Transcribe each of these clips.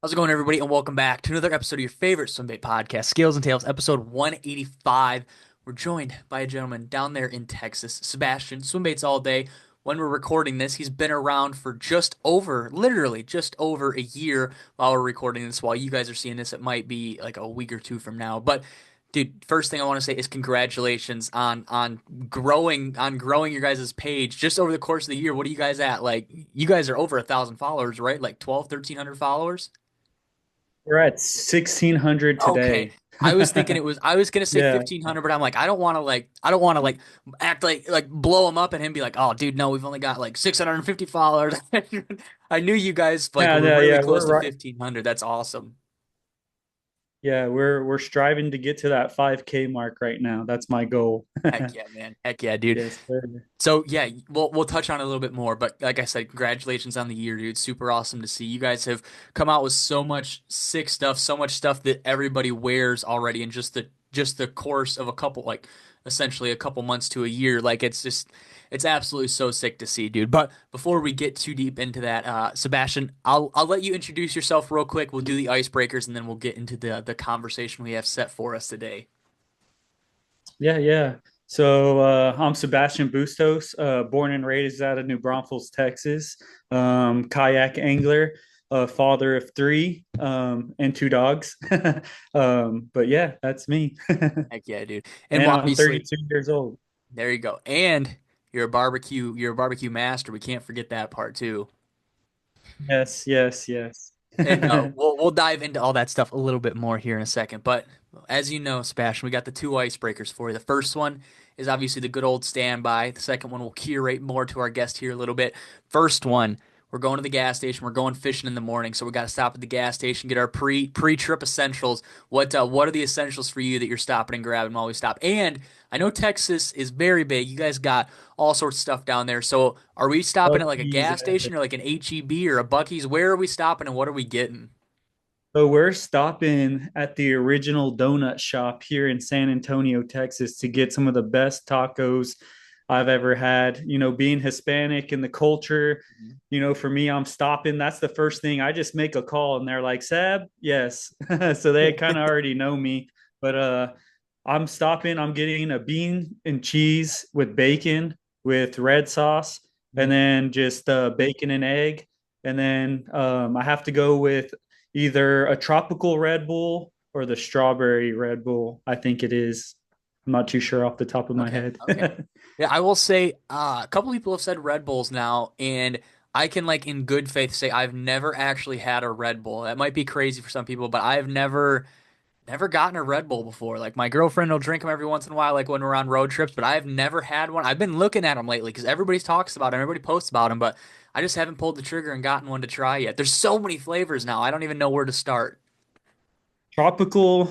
How's it going, everybody? And welcome back to another episode of your favorite Swimbait podcast, Scales and Tails, episode 185. We're joined by a gentleman down there in Texas, Sebastian, Swimbaits All day. When we're recording this, he's been around for literally just over a year while we're recording this. While you guys are seeing this, it might be like a week or two from now. But dude, first thing I want to say is congratulations on growing your guys' page just over the course of the year. What are you guys at? Like, you guys are over 1,000 followers, right? Like 1,200, 1,300 followers. We're at 1600 Okay. today. I was gonna say Yeah. 1,500, but I'm like, I don't want to like act like blow him up and him be like, oh, dude, no, we've only got like 650 followers. I knew you guys like Yeah, were no, really yeah, close we're to right. 1,500. That's awesome. Yeah, we're striving to get to that 5K mark right now. That's my goal. Heck yeah, man. Heck yeah, dude. Yes, sir. So yeah, we'll touch on it a little bit more, but like I said, congratulations on the year, dude. Super awesome to see. You guys have come out with so much sick stuff, so much stuff that everybody wears already in just the course of a couple like essentially a couple months to a year. Like it's absolutely so sick to see, dude. But before we get too deep into that, Sebastian, I'll let you introduce yourself real quick. We'll do the icebreakers and then we'll get into the conversation we have set for us today. Yeah, yeah. So I'm Sebastian Bustos, born and raised out of New Braunfels, Texas. Kayak angler, father of three, and two dogs. But yeah, that's me. Heck yeah, dude. And And I'm obviously 32 years old. there you go. And you're a barbecue master. We can't forget that part too. Yes, yes, yes. And we'll dive into all that stuff a little bit more here in a second. But as you know, Sebastian, we got the two icebreakers for you. The first one is obviously the good old standby. The second one will curate more to our guest here a little bit. First one, we're going to the gas station. We're going fishing in the morning, so we got to stop at the gas station, get our pre-trip essentials. What are the essentials for you that you're stopping and grabbing while we stop? And I know Texas is very big. You guys got all sorts of stuff down there. So are we stopping at like a Buc-ee's. gas station or like an HEB or a Bucky's? Where are we stopping and what are we getting? So we're stopping at the original donut shop here in San Antonio, Texas, to get some of the best tacos I've ever had. You know, being Hispanic and the culture, for me, I'm stopping. That's the first thing. I just make a call and they're like, Seb, yes. So they kind of already know me. But I'm stopping. I'm getting a bean and cheese with bacon with red sauce and then just bacon and egg. And then I have to go with either a tropical Red Bull or the strawberry Red Bull. I think it is. I'm not too sure off the top of my Okay, head. okay. Yeah, I will say a couple people have said Red Bulls now, and I can like in good faith say I've never actually had a Red Bull. That might be crazy for some people, but I've never gotten a Red Bull before. Like my girlfriend will drink them every once in a while, like when we're on road trips, but I've never had one. I've been looking at them lately because everybody talks about them, everybody posts about them, but I just haven't pulled the trigger and gotten one to try yet. There's so many flavors now. I don't even know where to start. Tropical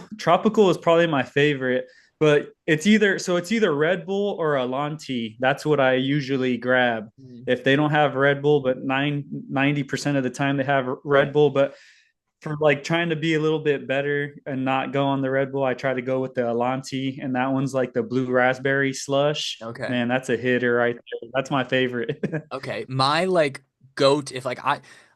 is probably my favorite, but it's either Red Bull or a Lanti. That's what I usually grab. Mm. If they don't have Red Bull, but 90% of the time they have Right. Red Bull, but for like trying to be a little bit better and not go on the Red Bull, I try to go with the Alante, and that one's like the blue raspberry slush. Okay. Man, that's a hitter right there. That's my favorite. Okay, my like goat if like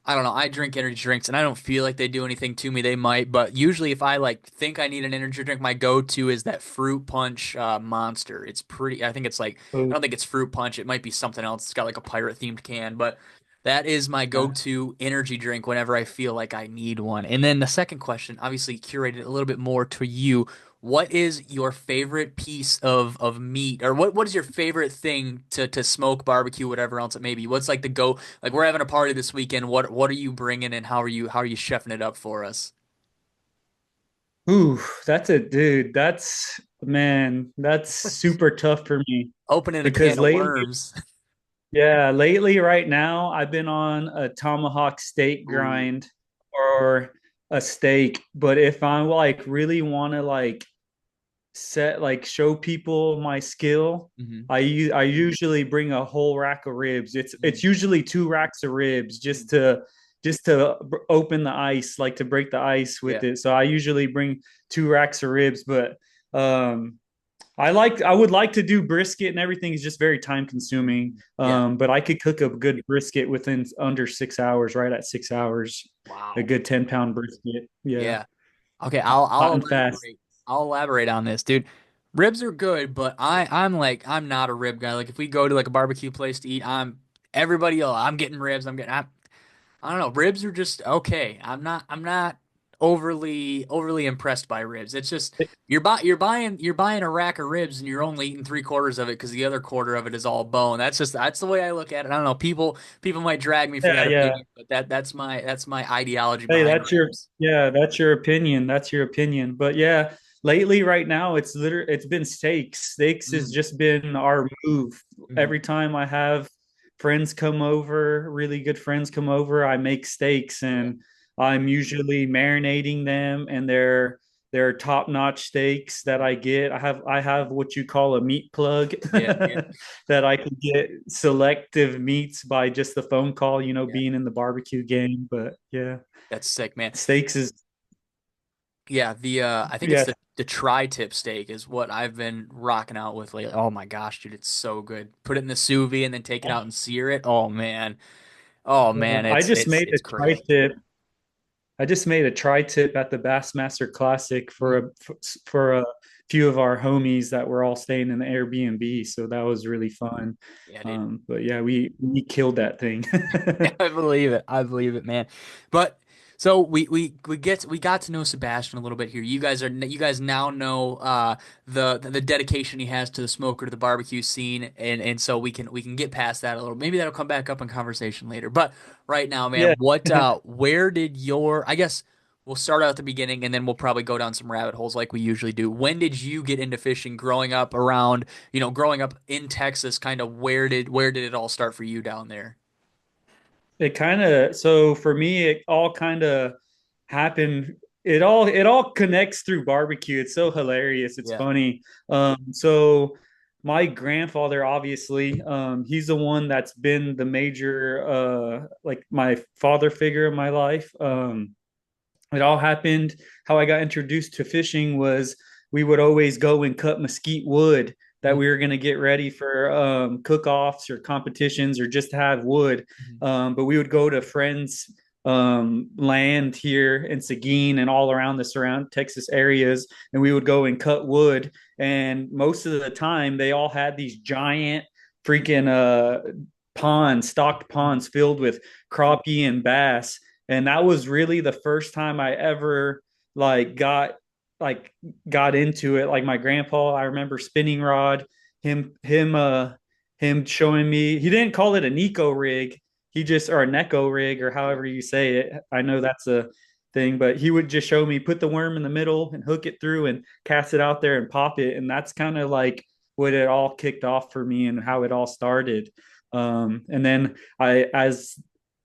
I don't know, I drink energy drinks and I don't feel like they do anything to me. They might, but usually if I like think I need an energy drink, my go-to is that fruit punch monster. It's pretty I think it's like I Oh, don't think it's fruit punch. It might be something else. It's got like a pirate themed can, but that is my yeah. go-to energy drink whenever I feel like I need one. And then the second question, obviously curated a little bit more to you. What is your favorite piece of meat, or what is your favorite thing to smoke, barbecue, whatever else it may be? What's like the go? Like we're having a party this weekend. What are you bringing, and how are you chefing it up for us? Ooh, that's a dude. That's super tough for me Opening a because can of lately, worms. yeah, lately right now I've been on a tomahawk steak Ooh. grind or a steak. But if I like really want to show people my skill, Hmm. I usually bring a whole rack of ribs. It's Hmm. usually two racks of ribs just to open the ice, like to break the ice with Yeah. it. So I usually bring two racks of ribs, but um I would like to do brisket and everything is just very time consuming. Yeah. But I could cook a good brisket within under 6 hours, right at 6 hours. A Wow. good 10-pound brisket. Yeah. Yeah. Okay, I'll Hot and fast. elaborate. I'll elaborate on this, dude. Ribs are good, but I'm not a rib guy. Like if we go to like a barbecue place to eat, everybody else, I'm getting ribs. I don't know. Ribs are just okay. I'm not overly impressed by ribs. It's just you're buying a rack of ribs and you're only eating three-quarters of it because the other quarter of it is all bone. That's the way I look at it. I don't know. People might drag me for Yeah, that yeah. opinion, but that's my ideology Hey, behind ribs. that's your opinion. That's your opinion. But yeah, lately right now it's been steaks. Steaks has Mm, just been our move. mhm. Every time I have friends come over, really good friends come over, I make steaks Yeah, and I'm usually marinating them and they're top-notch steaks that I get. I have what you call a meat plug yeah, yeah, that I can get selective meats by just the phone call, yeah. being in the barbecue game. But yeah. That's sick, man. Steaks is Yeah, the I think it's yeah. the tri-tip steak is what I've been rocking out with lately. Oh my gosh, dude, it's so good. Put it in the sous vide and then take it out and sear it. Oh man. Oh man, I just made a it's crazy. tri-tip. I just made a tri-tip at the Bassmaster Classic Mm, for a few of our homies that were all staying in the Airbnb. So that was really fun. yeah, dude. But yeah, we killed that thing. I believe it. I believe it, man. But so we got to know Sebastian a little bit here. You guys now know the dedication he has to the smoker to the barbecue scene, and so we can get past that a little. Maybe that'll come back up in conversation later. But right now, man, Yeah. what where did your I guess we'll start out at the beginning and then we'll probably go down some rabbit holes like we usually do. When did you get into fishing growing up around, growing up in Texas, kind of where did it all start for you down there? So for me, it all kind of happened. It all connects through barbecue. It's so hilarious. It's Yeah. funny. So my grandfather, obviously, he's the one that's been the major, like my father figure in my life. It all happened. How I got introduced to fishing was we would always go and cut mesquite wood that Mhm. we were going to get ready for cook-offs or competitions or just to have wood. Mhm. But we would go to friends' land here in Seguin and all around the surround Texas areas, and we would go and cut wood. And most of the time, they all had these giant freaking ponds, stocked Mhm. ponds filled with crappie and bass, and that was really the first time I ever like got like got into it. Like my grandpa, I remember spinning rod, him him uh him showing me. He didn't call it a Nico rig, he just or a Neko rig or Yeah. however you say it. I know that's a thing, but he would just show me put the worm in the middle and hook it through and cast it out there and pop it, and that's kind of like what it all kicked off for me and how it all started. And then I as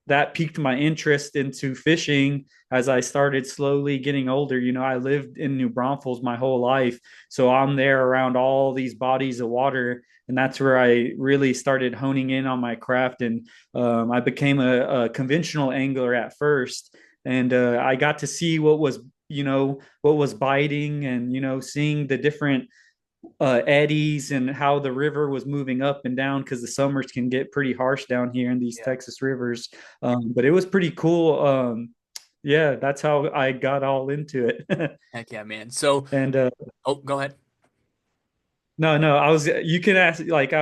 that piqued my interest into fishing as I started slowly getting older. I lived in New Braunfels my whole life, so I'm there around all these bodies of water, and that's where I really started honing in on my craft. And I became a conventional angler at first, and I got to see what was biting, and seeing the different eddies and how the river was moving up and down because the summers can get pretty harsh down here in these Yeah. Texas rivers. But it was pretty cool. Yeah, that's how I got all into it. Heck yeah, man. So, And oh, go ahead. no, no, you can ask, like,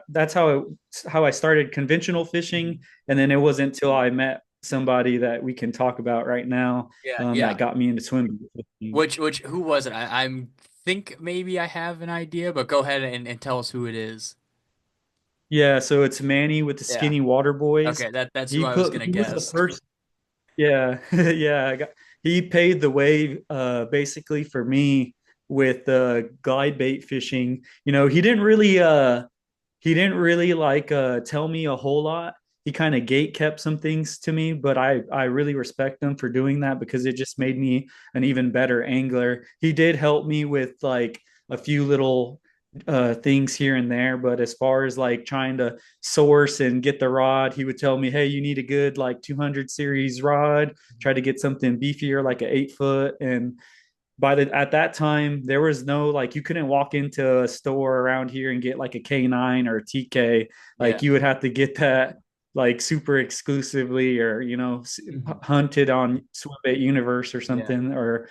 that's how I started conventional Mhm. fishing. And then it wasn't until I met somebody that we can talk about right now, Yeah, yeah. that got me into swimming fishing. Which who was it? I'm think maybe I have an idea, but go ahead and tell us who it is. Yeah, so it's Manny with the Yeah. Skinny Water Boys. Okay, that's who I was gonna He was the guess. first. Yeah, yeah. He paid the way, basically for me with glide bait fishing. He didn't really like tell me a whole lot. He kind of gate kept some things to me, but I really respect him for doing that because it just made me an even better angler. He did help me with like a few little things here and there, but as far as like trying to source and get the rod, he would tell me, "Hey, you need a good like 200 series rod. Try to get something beefier, like an 8 foot." And by the at that time there was no like you couldn't walk into a store around here and get like a K9 or a TK. Yeah. Like you would have to get that like super exclusively or Mhm. hunted on Swimbait Universe or Yeah. something or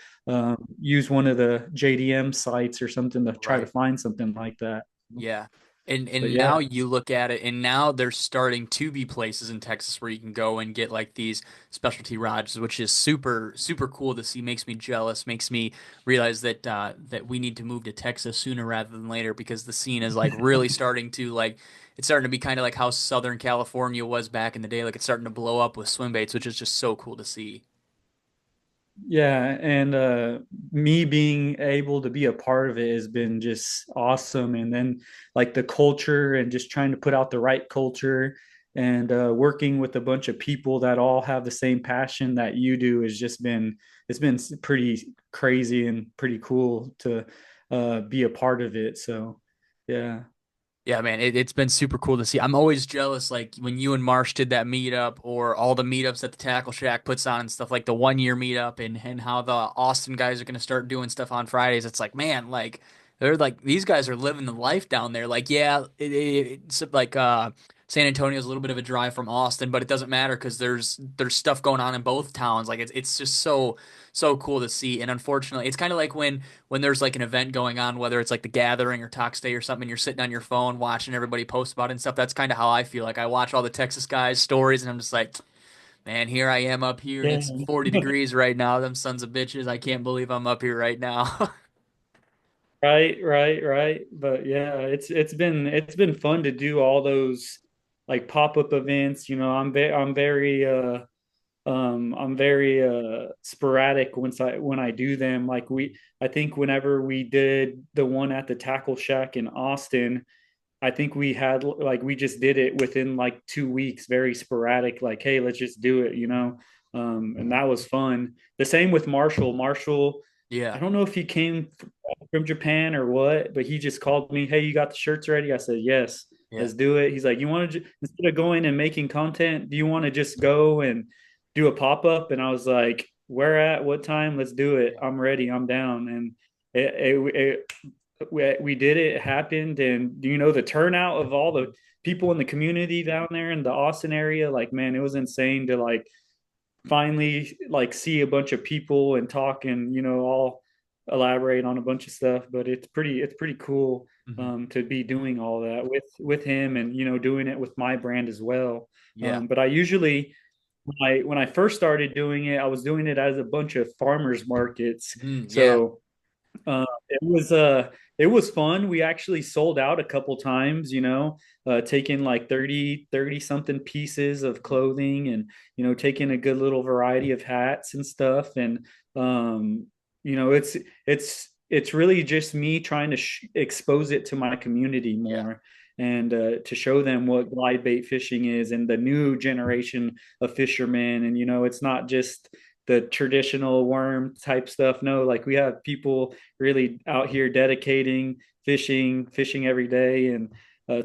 use one of the JDM sites or something to try to Right. find something like that. Yeah. But And now yeah, you look at it and now there's starting to be places in Texas where you can go and get like these specialty rods, which is super cool to see. Makes me jealous, makes me realize that that we need to move to Texas sooner rather than later because the scene is like really starting to like it's starting to be kind of like how Southern California was back in the day. Like it's starting to blow up with swim baits, which is just so cool to see. yeah, and me being able to be a part of it has been just awesome. And then like the culture and just trying to put out the right culture and working with a bunch of people that all have the same passion that you do has just been it's been pretty crazy and pretty cool to be a part of it. So yeah. Yeah, man, it's been super cool to see. I'm always jealous, like when you and Marsh did that meetup, or all the meetups that the Tackle Shack puts on and stuff, like the 1 year meetup, and how the Austin guys are gonna start doing stuff on Fridays. It's like, man, like they're like these guys are living the life down there. Like, yeah, it's like San Antonio's a little bit of a drive from Austin, but it doesn't matter because there's stuff going on in both towns. Like it's just so cool to see. And unfortunately, it's kind of like when there's like an event going on, whether it's like the gathering or Talk Day or something, you're sitting on your phone watching everybody post about it and stuff. That's kind of how I feel. Like I watch all the Texas guys' stories and I'm just like, man, here I am up here and Yeah. it's 40 degrees right now. Them sons of bitches. I can't believe I'm up here right now. Right, right, right. But yeah, it's been fun to do all those like pop-up events. I'm very sporadic when I do them. Like I think whenever we did the one at the Tackle Shack in Austin, I think we had like we just did it within like 2 weeks, very sporadic, like, hey, let's just do it. And that was fun. The same with Marshall. Marshall, I Yeah, don't know if he came from Japan or what, but he just called me, hey, you got the shirts ready? I said, yes, yeah, let's do it. He's like, you want to, instead of going and making content, do you want to just go and do a pop-up? And I was like, where at, what time? Let's do it. yeah, I'm ready. I'm down. And we did it. It happened. And the turnout of all the people in the community down there in the Austin area, like, man, it was insane to like finally like see a bunch of people and talk and all elaborate on a bunch of stuff. But it's pretty cool hmm to be doing all that with him and doing it with my brand as well. yeah, But I usually when I first started doing it, I was doing it as a bunch of farmers markets. yeah, So it was fun. We actually sold out a couple times, taking like 30 something pieces of clothing and taking a good little variety of hats and stuff. And um, it's really just me trying to expose it to my community yeah. more and to show them what glide bait fishing is and the new generation of fishermen. And it's not just the traditional worm type stuff. No, like we have people really out here dedicating fishing every day and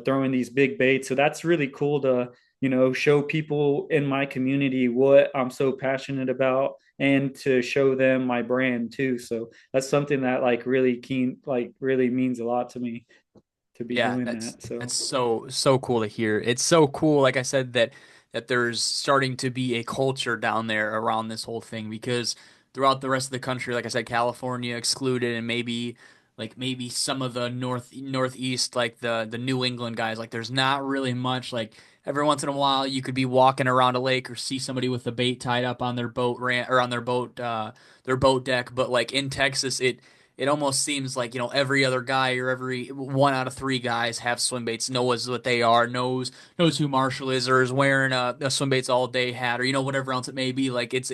throwing these big baits. So that's really cool to show people in my community what I'm so passionate about and to show them my brand too. So that's something that like really keen like really means a lot to me to be Yeah, doing that's that. So that's so cool to hear. It's so cool, like I said, that there's starting to be a culture down there around this whole thing because throughout the rest of the country, like I said, California excluded, and maybe some of the northeast, like the New England guys, like there's not really much. Like every once in a while, you could be walking around a lake or see somebody with a bait tied up on their boat ramp or on their boat deck, but like in Texas, it almost seems like every other guy or every 1 out of 3 guys have swim baits, knows what they are, knows who Marshall is, or is wearing a swim baits all day hat, or whatever else it may be. Like it's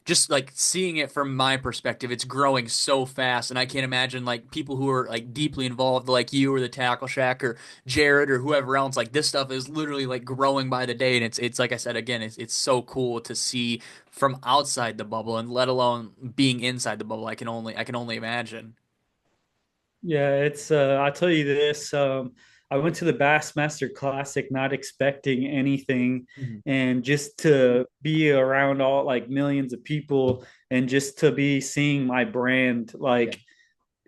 just like seeing it from my perspective, it's growing so fast, and I can't imagine like people who are like deeply involved, like you or the Tackle Shack or Jared or whoever else. Like this stuff is literally like growing by the day, and it's like I said again, it's so cool to see from outside the bubble, and let alone being inside the bubble. I can only imagine. yeah, it's I'll tell you this. I went to the Bassmaster Classic not expecting anything, Hmm. and just to be around all like millions of people, and just to be seeing my brand Yeah. like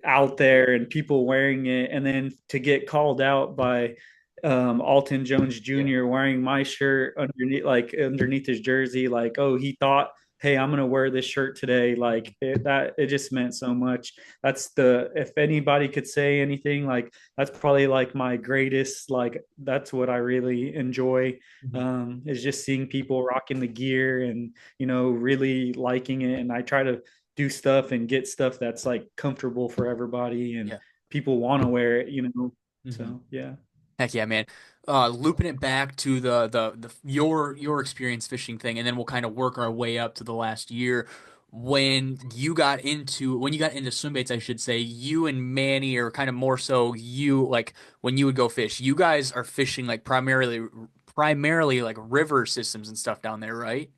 out there and people wearing it, and then to get called out by Alton Jones Yeah. Jr. wearing my shirt underneath his jersey, like, oh, he thought, hey, I'm gonna wear this shirt today. Like it just meant so much. That's the if anybody could say anything, like that's probably like my greatest. Like that's what I really enjoy. Hmm. Is just seeing people rocking the gear and really liking it. And I try to do stuff and get stuff that's like comfortable for everybody and Yeah. people want to wear it. Hmm. So yeah. Heck yeah, man. Looping it back to the your experience fishing thing, and then we'll kind of work our way up to the last year. When you got into swim baits, I should say, you and Manny, or kind of more so you, like when you would go fish, you guys are fishing like primarily like river systems and stuff down there, right?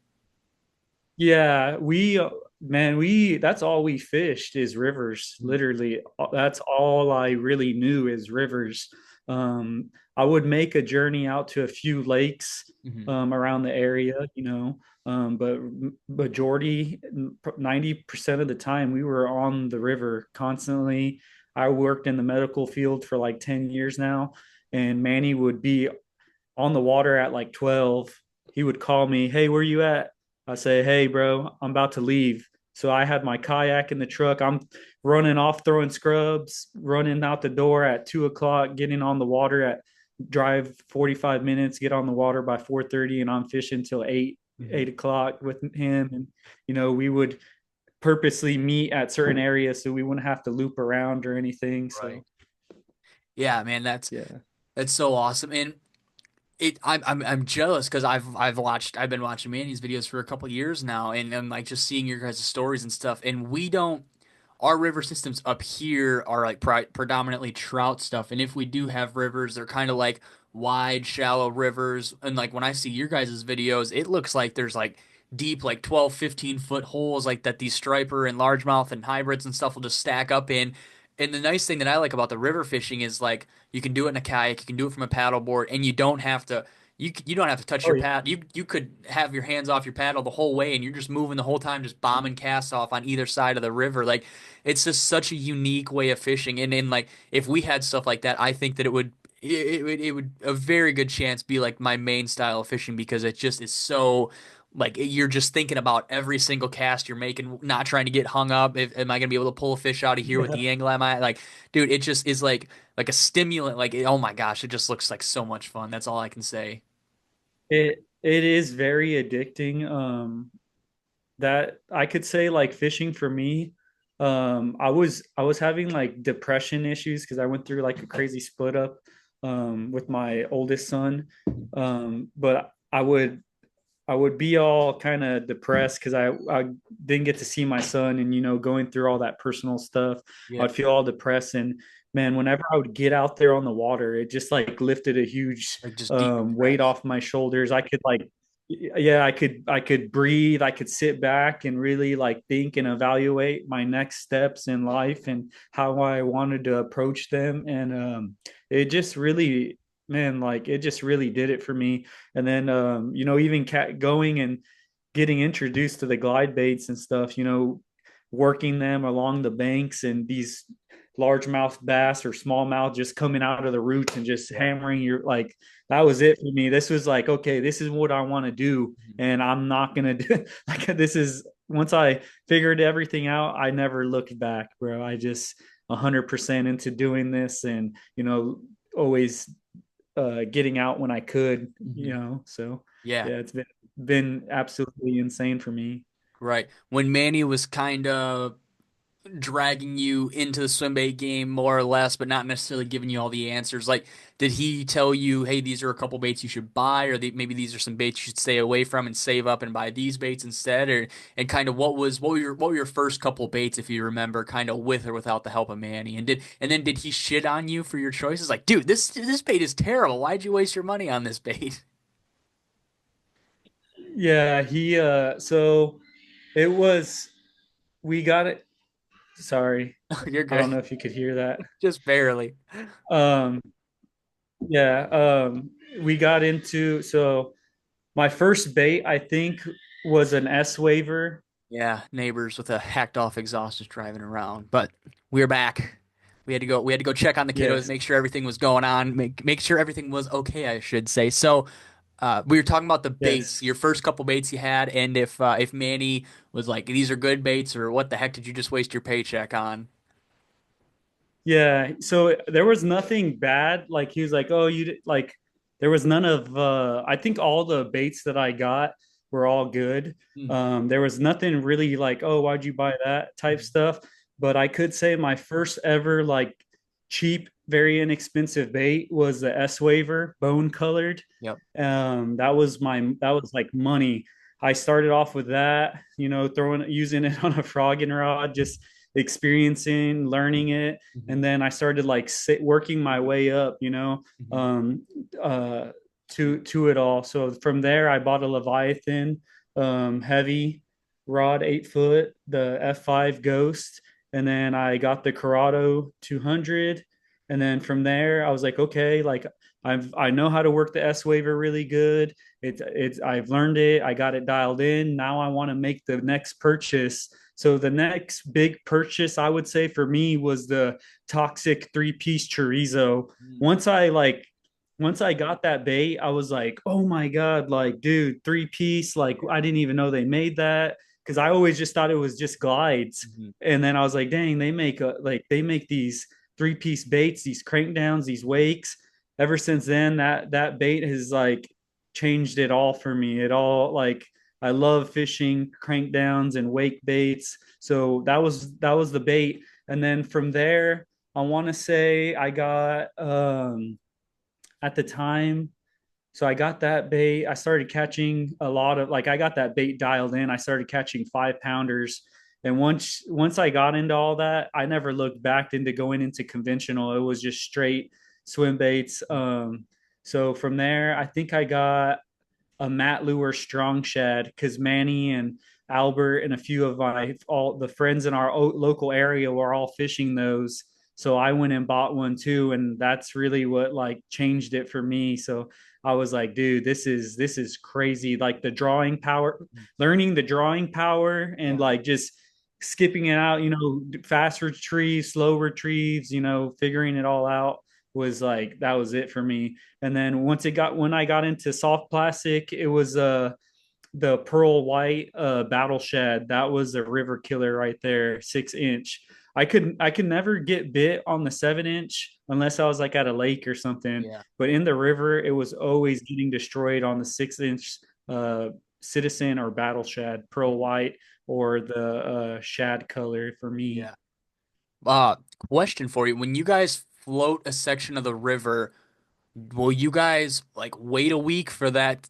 Yeah, we that's all we fished is rivers. Literally, that's all I really knew is rivers. I would make a journey out to a few lakes Mm-hmm. around the area, but majority, 90% of the time, we were on the river constantly. I worked in the medical field for like 10 years now, and Manny would be on the water at like 12. He would call me, hey, where you at? I say, hey, bro, I'm about to leave. So I had my kayak in the truck. I'm running off, throwing scrubs, running out the door at 2 o'clock, getting on the water at drive 45 minutes, get on the water by 4:30, and I'm fishing till Hmm. 8 o'clock with him. And we would purposely meet at certain areas so we wouldn't have to loop around or anything. Right. So Yeah, man, that's yeah. that's so awesome. And I'm jealous because I've been watching Manny's videos for a couple years now, and like just seeing your guys' stories and stuff. And we don't our river systems up here are like predominantly trout stuff, and if we do have rivers, they're kind of like wide, shallow rivers. And like when I see your guys' videos, it looks like there's like deep, like 12, 15-foot holes, like that these striper and largemouth and hybrids and stuff will just stack up in. And the nice thing that I like about the river fishing is like you can do it in a kayak, you can do it from a paddleboard, and you don't have to touch Oh your yeah. paddle. You could have your hands off your paddle the whole way, and you're just moving the whole time, just bombing casts off on either side of the river. Like it's just such a unique way of fishing. And like if we had stuff like that, I think that it would a very good chance be like my main style of fishing because it just is so like you're just thinking about every single cast you're making, not trying to get hung up. Am I gonna be able to pull a fish out of here with Yeah. the angle am I like, dude? It just is like a stimulant. Oh my gosh, it just looks like so much fun. That's all I can say. It is very addicting. That I could say like fishing for me. I was having like depression issues because I went through like a crazy split up with my oldest son. But I would be all kind of depressed because I didn't get to see my son, and going through all that personal stuff. Yeah, I'd feel all depressed, and man, whenever I would get out there on the water, it just like lifted a huge like just weight decompress. off my shoulders. I could like yeah, I could breathe, I could sit back and really like think and evaluate my next steps in life and how I wanted to approach them. And it just really, man, like it just really did it for me. And then even going and getting introduced to the glide baits and stuff, working them along the banks, and these largemouth bass or smallmouth just coming out of the roots and just Yeah. hammering your like that was it for me. This was like, okay, this is what I want to do, Mhm. and I'm not gonna do like this is once I figured everything out, I never looked back, bro. I just 100% into doing this, and always getting out when I could, Mhm. so Yeah. yeah, it's been absolutely insane for me. Right. When Manny was kind of dragging you into the swim bait game more or less, but not necessarily giving you all the answers, like, did he tell you, hey, these are a couple baits you should buy, or maybe these are some baits you should stay away from and save up and buy these baits instead? Or and kind of what were your first couple baits, if you remember, kind of with or without the help of Manny? And then did he shit on you for your choices? Like, dude, this bait is terrible. Why'd you waste your money on this bait? Yeah, he so it was we got it. Sorry. You're I good. don't know if you could hear that. Just barely. Um Yeah, we got into so my first bait I think was an S waver. Yeah, neighbors with a hacked off exhaust just driving around. But we're back. We had to go check on the kiddos, Yes. make sure everything was going on, make sure everything was okay, I should say. So, we were talking about the baits, Yes. your first couple baits you had, and if Manny was like, these are good baits, or what the heck did you just waste your paycheck on? Yeah, so there was nothing bad. Like he was like, "Oh, like there was none of I think all the baits that I got were all good. Hmm. There was nothing really like, "Oh, why'd you buy that?" type stuff. But I could say my first ever like cheap, very inexpensive bait was the S Waver, bone colored. Yep. That was like money. I started off with that, throwing using it on a frogging rod, just experiencing, learning it, Hmm. and then I started like working my way up, Hmm. um, uh, to it all. So from there, I bought a Leviathan heavy rod, 8 foot, the F5 Ghost, and then I got the Corrado 200, and then from there, I was like, okay, like I know how to work the S waver really good. I've learned it. I got it dialed in. Now I want to make the next purchase. So the next big purchase I would say for me was the toxic 3 piece chorizo. Mm. Once I like once I got that bait, I was like, oh my God, like, dude, 3 piece, like I didn't even know they made that. Cause I always just thought it was just glides. Hmm. And then I was like, dang, they make these 3 piece baits, these crank downs, these wakes. Ever since then, that bait has like changed it all for me. It all like I love fishing crank downs and wake baits. So that was the bait. And then from there, I want to say I got at the time. So I got that bait. I started catching a lot of like I got that bait dialed in. I started catching 5 pounders. And once I got into all that, I never looked back into going into conventional. It was just straight swim baits. So from there, I think I got a Matt Lure strong shad because Manny and Albert and a few of my all the friends in our local area were all fishing those. So I went and bought one too, and that's really what like changed it for me. So I was like, dude, this is crazy. Like the drawing power, learning the drawing power, and Yeah. like just skipping it out. Fast retrieves, slow retrieves. Figuring it all out was like that was it for me. And then when I got into soft plastic, it was the pearl white battle shad. That was a river killer right there, 6 inch. I could never get bit on the 7 inch unless I was like at a lake or something. Yeah. But in the river, it was always getting destroyed on the 6 inch uh citizen or battle shad, pearl white or the shad color for me. Yeah. Uh, Question for you. When you guys float a section of the river, will you guys like wait a week for that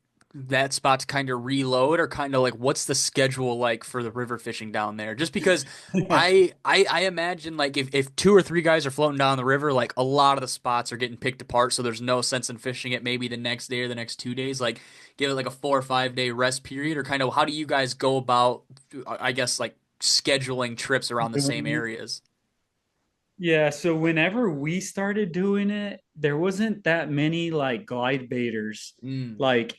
spot to kind of reload, or kind of like what's the schedule like for the river fishing down there? Just because I imagine like if two or three guys are floating down the river, like a lot of the spots are getting picked apart, so there's no sense in fishing it maybe the next day or the next 2 days. Like give it like a 4 or 5 day rest period, or kind of how do you guys go about, I guess like scheduling trips around the same areas? Yeah, so whenever we started doing it, there wasn't that many like glide baiters. Mm, Like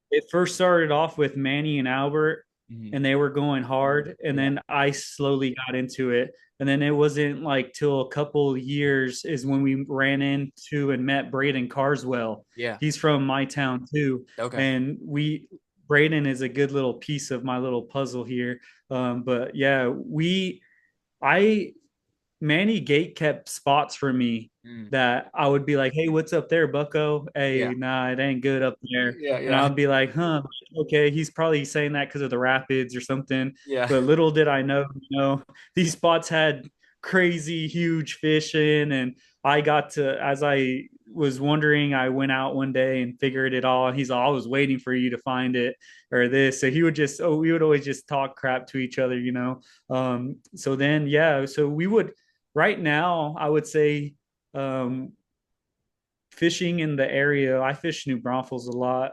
it first started off with Manny and Albert, mhm. and they were going hard, and Yeah. then I slowly got into it. And then it wasn't like till a couple years is when we ran into and met Braden Carswell. Yeah. He's from my town too. Okay. And Braden is a good little piece of my little puzzle here. But yeah, I Manny Gate kept spots for me Mm. that I would be like, "Hey, what's up there, Bucko? Yeah. Hey, nah, it ain't good up there." Yeah. And Yeah. I'd be like, "Huh, okay, he's probably saying that because of the rapids or something." Yeah. But little did I know, these spots had crazy huge fish in, and I got to as I was wondering, I went out one day and figured it all. And he's all, "I was waiting for you to find it or this." So we would always just talk crap to each other. So then, yeah, so we would right now, I would say um, fishing in the area. I fish New Braunfels a lot,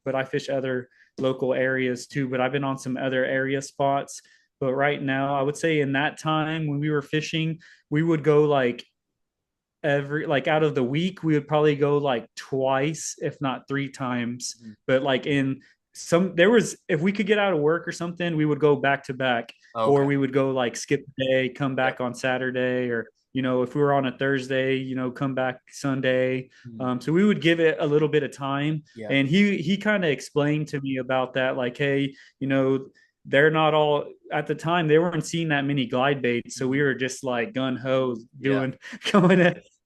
but I fish other local areas too. But I've been on some other area spots. But right now, I would say in that time when we were fishing, we would go like every like out of the week we would probably go like twice if not three times, Mhm. but like in some there was if we could get out of work or something we would go back to back, or Okay. we would go like skip a day come Yep. back on Saturday, or if we were on a Thursday come back Sunday. Mhm. So we would give it a little bit of time, Yeah. and he kind of explained to me about that, like, hey, they're not all at the time they weren't seeing that many glide baits, so we Mhm. were just like gun ho Yeah. doing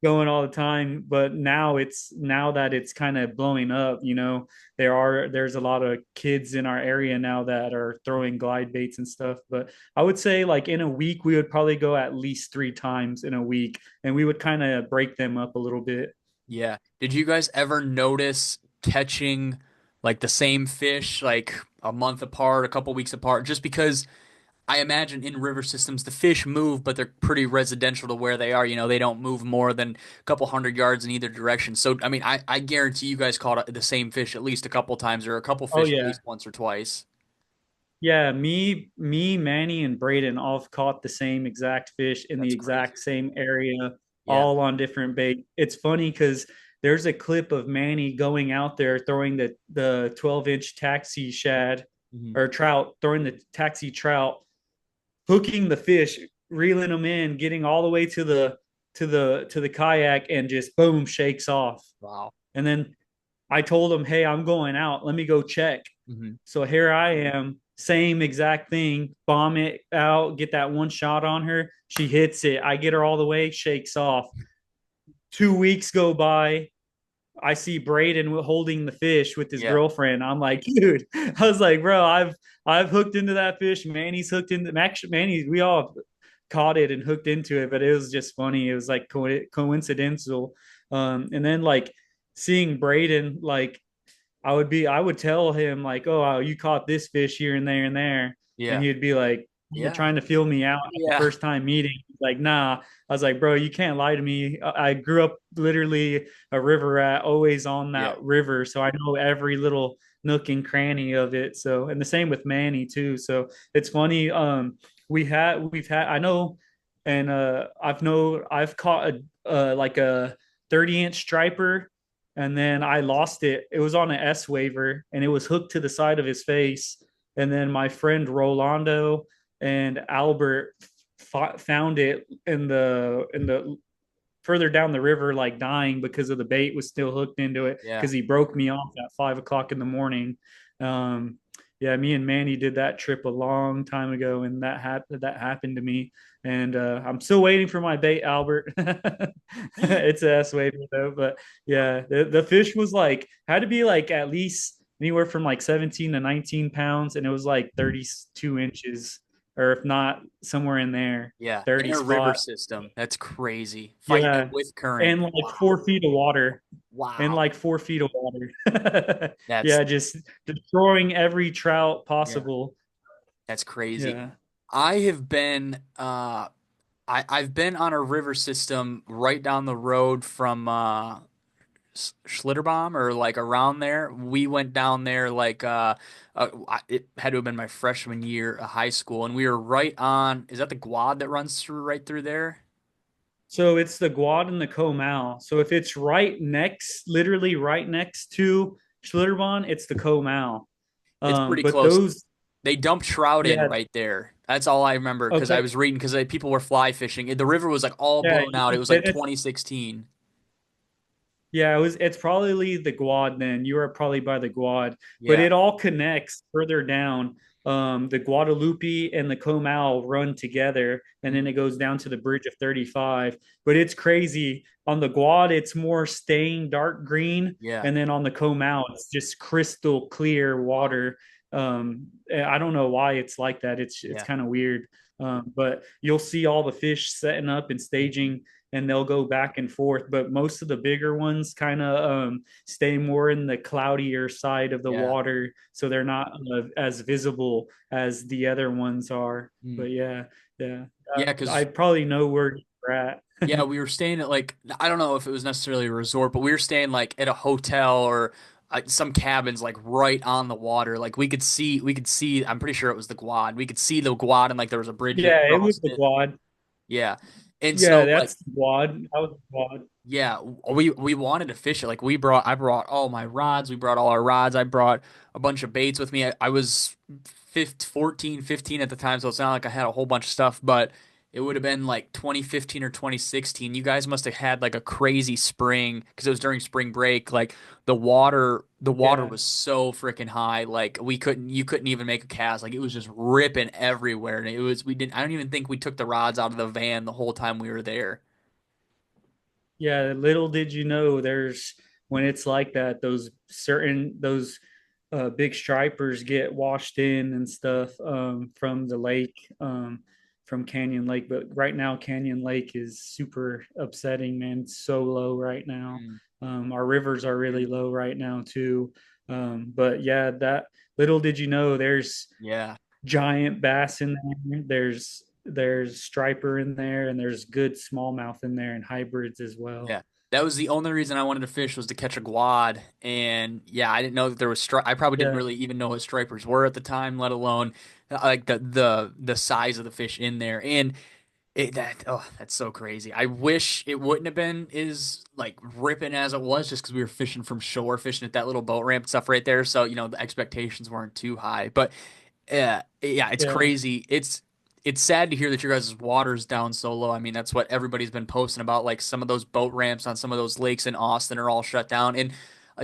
going all the time. But now that it's kind of blowing up, there's a lot of kids in our area now that are throwing glide baits and stuff. But I would say like in a week we would probably go at least three times in a week, and we would kind of break them up a little bit. Yeah. Did you guys ever notice catching like the same fish like a month apart, a couple weeks apart? Just because I imagine in river systems the fish move, but they're pretty residential to where they are. They don't move more than a couple hundred yards in either direction. So, I mean, I guarantee you guys caught the same fish at least a couple times or a couple Oh fish at yeah. least once or twice. Yeah, Manny, and Braden all caught the same exact fish in the That's crazy. exact same area, Yeah. all on different bait. It's funny because there's a clip of Manny going out there throwing the 12-inch taxi shad Hmm. or trout, throwing the taxi trout, hooking the fish, reeling them in, getting all the way to the kayak, and just boom, shakes off. Wow. And then I told him, "Hey, I'm going out. Let me go check." Hmm. So here I am, same exact thing, bomb it out, get that one shot on her. She hits it. I get her all the way, shakes off. 2 weeks go by. I see Braden holding the fish with his Yeah. girlfriend. I'm like, dude, I was like, bro, I've hooked into that fish. Manny's hooked into actually Manny. We all caught it and hooked into it, but it was just funny. It was like coincidental. And then like seeing Braden, like I would tell him like, oh, you caught this fish here and there and there, and Yeah. he'd be like, Yeah. trying to feel me out at the Yeah. first time meeting. Like, nah. I was like, bro, you can't lie to me. I grew up literally a river rat, always on Yeah. that river, so I know every little nook and cranny of it. So, and the same with Manny too. So it's funny. We've had I know, and I've caught like a 30-inch striper, and then I lost it. It was on an S waiver and it was hooked to the side of his face. And then my friend Rolando and Albert found it in the further down the river, like dying because of the bait was still hooked into it Yeah. because he broke me off at 5 o'clock in the morning. Um, yeah, me and Manny did that trip a long time ago, and that happened to me. And I'm still waiting for my bait, Albert. It's a S wave though, but yeah, the fish was like had to be like at least anywhere from like 17 to 19 pounds, and it was like 32 inches, or if not somewhere in there, Yeah. In 30 a river spot. system. That's crazy. Fighting it Yeah, with current. and like Wow. 4 feet of water, and Wow. like 4 feet of water. That's Yeah, just destroying every trout yeah. possible. That's crazy. Yeah. I have been I've been on a river system right down the road from Schlitterbahn or like around there. We went down there like it had to have been my freshman year of high school, and we were right on. Is that the Guad that runs through right through there? So it's the Guad and the Comal. So if it's literally right next to Schlitterbahn, it's the Comal. It's pretty But close. those, They dumped trout in yeah, right there. That's all I remember because I okay, was reading because people were fly fishing. The river was like all yeah, blown out. It was then like it's 2016. Yeah, it's probably the Guad then. You are probably by the Guad, but Yeah. it all connects further down. The Guadalupe and the Comal run together, and then Mhm. it goes down to the Bridge of 35. But it's crazy. On the Guad, it's more stained dark green, Yeah. and then on the Comal, it's just crystal clear Wow. water. I don't know why it's like that. It's Yeah. kind of weird. But you'll see all the fish setting up and Mhm. staging, and they'll go back and forth. But most of the bigger ones kind of stay more in the cloudier side of the Yeah. water, so they're not as visible as the other ones are. Mm. But yeah, yeah, Yeah, I because probably know where you're at. yeah, we were staying at like I don't know if it was necessarily a resort, but we were staying like at a hotel or some cabins like right on the water. Like we could see. I'm pretty sure it was the Guad. We could see the Guad and like there was a bridge Yeah, it was across the it. Guad. Yeah. And Yeah, so like that's wad. That was wad. yeah, we wanted to fish it. Like I brought all my rods. We brought all our rods. I brought a bunch of baits with me. I was 15, 14, 15 at the time, so it's not like I had a whole bunch of stuff, but it would have been like 2015 or 2016. You guys must have had like a crazy spring because it was during spring break. Like the water Yeah. was so freaking high. Like you couldn't even make a cast. Like it was just ripping everywhere. And I don't even think we took the rods out of the van the whole time we were there. Yeah, little did you know there's when it's like that, those big stripers get washed in and stuff from the lake, from Canyon Lake. But right now, Canyon Lake is super upsetting, man. It's so low right now. Mm, Our rivers are really low right now too. But yeah, that little did you know there's yeah. giant bass in there. There's striper in there, and there's good smallmouth in there, and hybrids as well. Yeah. That was the only reason I wanted to fish was to catch a quad. And yeah, I didn't know that there was I probably didn't Yeah, really even know what stripers were at the time, let alone like the size of the fish in there. And that's so crazy. I wish it wouldn't have been as like ripping as it was just because we were fishing from shore, fishing at that little boat ramp stuff right there. So, the expectations weren't too high. But yeah, it's yeah, crazy. It's sad to hear that your guys' water's down so low. I mean, that's what everybody's been posting about. Like some of those boat ramps on some of those lakes in Austin are all shut down. And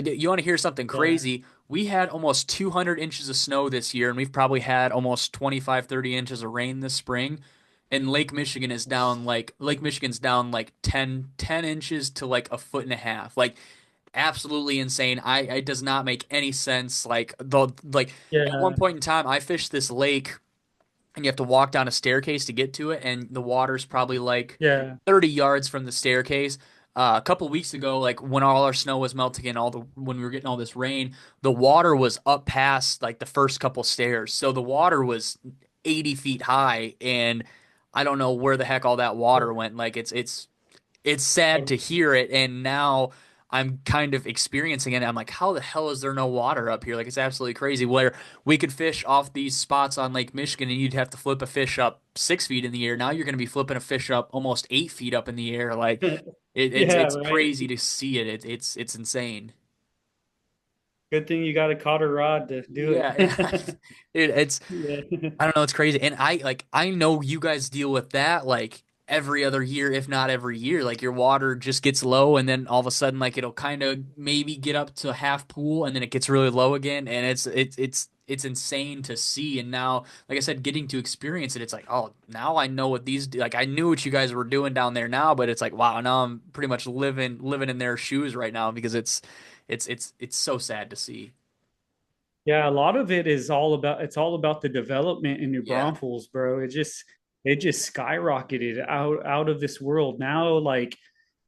you want to hear something yeah. crazy? We had almost 200 inches of snow this year, and we've probably had almost 25, 30 inches of rain this spring. And Lake Michigan's down like 10 inches to like a foot and a half. Like absolutely insane. It does not make any sense. Like at one Yeah, point in time, I fished this lake and you have to walk down a staircase to get to it, and the water's probably like yeah, 30 yards from the staircase. A couple weeks ago, like when all our snow was melting and when we were getting all this rain, the water was up past like the first couple stairs. So the water was 80 feet high, and I don't know where the heck all that water went. Like it's sad to hear it, and now I'm kind of experiencing it. I'm like, how the hell is there no water up here? Like, it's absolutely crazy. Where we could fish off these spots on Lake Michigan, and you'd have to flip a fish up 6 feet in the air. Now you're going to be flipping a fish up almost 8 feet up in the air. Like, yeah. it's Right. crazy to see it. It's insane. Good thing you got a cotter rod to do Yeah, yeah. it. It's Yeah, I don't know, it's crazy. And I know you guys deal with that like every other year, if not every year. Like your water just gets low and then all of a sudden like it'll kind of maybe get up to half pool and then it gets really low again and it's insane to see. And now, like I said, getting to experience it, it's like, oh, now I know what these do. Like I knew what you guys were doing down there now, but it's like, wow, now I'm pretty much living in their shoes right now because it's so sad to see. yeah. A lot of it is all about the development in New Yeah. Braunfels, bro. It just skyrocketed out of this world. Now, like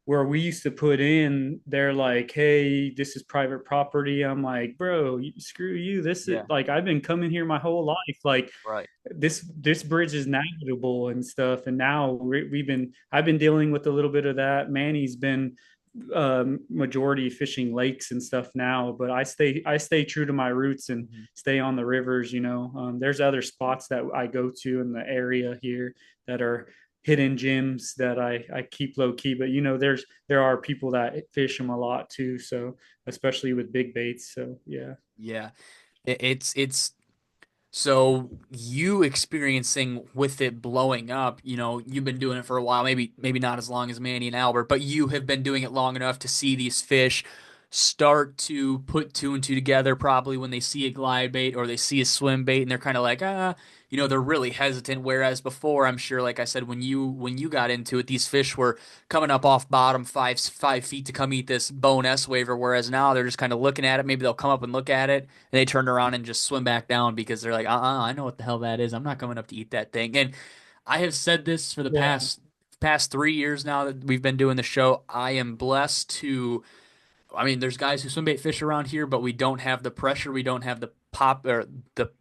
where we used to put in, they're like, hey, this is private property. I'm like, bro, screw you. This is Yeah. like I've been coming here my whole life. Like Right. this bridge is navigable and stuff. And now I've been dealing with a little bit of that. Manny's been majority fishing lakes and stuff now, but I stay true to my roots and Mhm. stay on the rivers. There's other spots that I go to in the area here that are hidden gems that I keep low key. But there are people that fish them a lot too. So especially with big baits. So yeah. Yeah. It's so you experiencing with it blowing up, you've been doing it for a while, maybe not as long as Manny and Albert, but you have been doing it long enough to see these fish start to put two and two together probably when they see a glide bait or they see a swim bait and they're kind of like, they're really hesitant. Whereas before, I'm sure, like I said, when you got into it, these fish were coming up off bottom 5 feet to come eat this bone S waiver, whereas now they're just kind of looking at it. Maybe they'll come up and look at it and they turn around and just swim back down because they're like, I know what the hell that is. I'm not coming up to eat that thing. And I have said this for the Yeah. past 3 years now that we've been doing the show. I am blessed to. I mean, there's guys who swim bait fish around here, but we don't have the pressure. We don't have the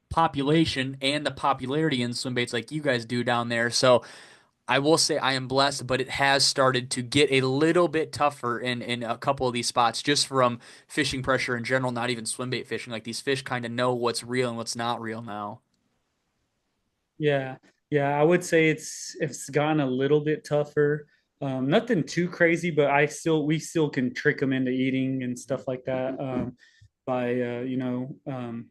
population and the popularity in swim baits like you guys do down there. So I will say I am blessed, but it has started to get a little bit tougher in a couple of these spots just from fishing pressure in general, not even swim bait fishing. Like these fish kind of know what's real and what's not real now. Yeah. Yeah, I would say it's gotten a little bit tougher. Nothing too crazy, but we still can trick them into eating and stuff like that. By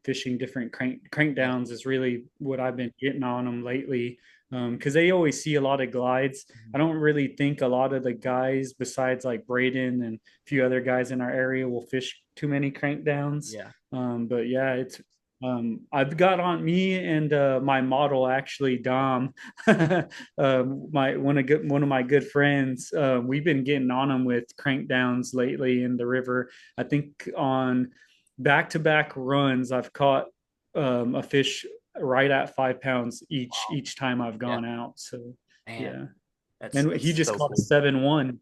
fishing different crank Yeah. downs is really what I've been getting on them lately. Because they always see a lot of glides. I Mhm. don't really think a lot of the guys, besides like Braden and a few other guys in our area, will fish too many crank downs. Yeah. But yeah, it's I've got on me and my model actually Dom, my one of my good friends. We've been getting on them with crank downs lately in the river. I think on back-to-back runs, I've caught a fish right at 5 pounds Wow. each time I've Yeah. gone out. So Man, yeah, that's and that's he just so caught a cool. 7-1.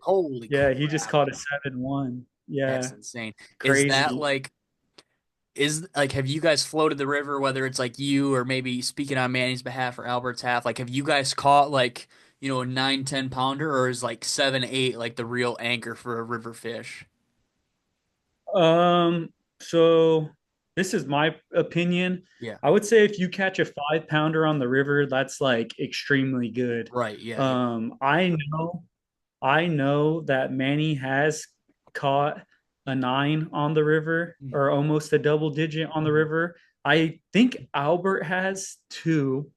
Holy Yeah, he just crap. caught a 7-1. That's Yeah, insane. Is that crazy. like have you guys floated the river, whether it's like you or maybe speaking on Manny's behalf or Albert's half, like have you guys caught like, a 9, 10 pounder, or is like 7, 8 like the real anchor for a river fish? Um, so this is my opinion. Yeah. I would say if you catch a 5 pounder on the river, that's like extremely good. Right. Yeah. Yeah. Um, I know I know that Manny has caught a 9 on the river Mhm. or almost a double digit on the river. I think Albert has two.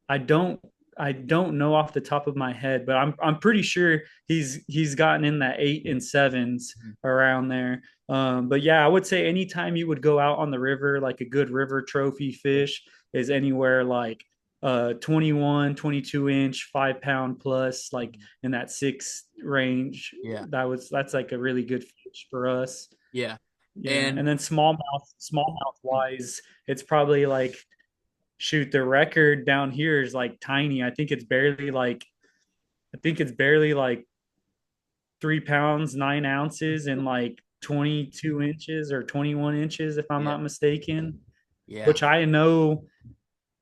I don't I don't know off the top of my head, but I'm pretty sure he's gotten in that 8 and 7s Mhm. around there. But yeah, I would say anytime you would go out on the river, like a good river trophy fish is anywhere like 21, 22 inch, 5 pound plus, like Mhm. in that six range. Yeah. That's like a really good fish for us. Yeah. Yeah. And And then smallmouth wise, it's probably like shoot, the record down here is like tiny. I think it's barely like 3 pounds, 9 ounces, and like 22 inches or 21 inches, if I'm yeah. not mistaken. Yeah. Which I know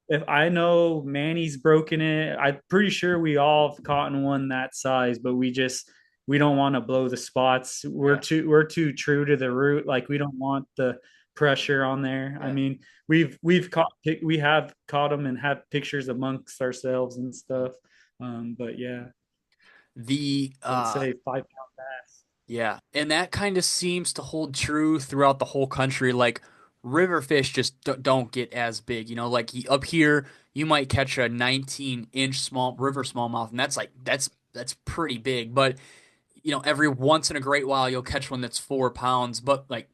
if I know Manny's broken it, I'm pretty sure we all have caught in one that size, but we don't want to blow the spots. Yeah. We're too true to the root. Like we don't want the pressure on there. I Yeah. mean, we have caught them and have pictures amongst ourselves and stuff. But yeah, The I would say 5 pound bass. Yeah, and that kind of seems to hold true throughout the whole country. Like river fish just don't get as big, like up here you might catch a 19-inch small river smallmouth, and that's pretty big. But every once in a great while you'll catch one that's 4 pounds, but like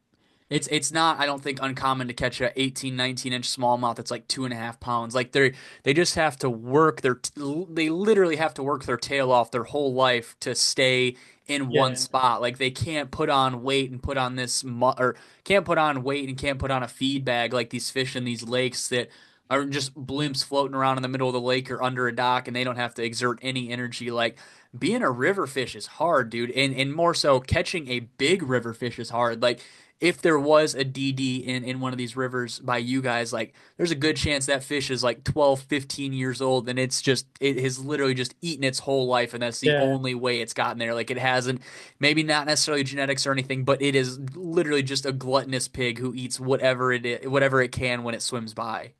it's not, I don't think, uncommon to catch a 18, 19-inch smallmouth that's like 2.5 pounds. Like they just have to they literally have to work their tail off their whole life to stay in one Yeah, spot. Like they can't put on weight and put on or can't put on weight and can't put on a feed bag like these fish in these lakes that are just blimps floating around in the middle of the lake or under a dock, and they don't have to exert any energy. Like being a river fish is hard, dude. And more so catching a big river fish is hard. Like if there was a DD in one of these rivers by you guys, like there's a good chance that fish is like 12, 15 years old, and it has literally just eaten its whole life, and that's the yeah, only way it's gotten there. Like it hasn't, maybe not necessarily genetics or anything, but it is literally just a gluttonous pig who eats whatever it can when it swims by.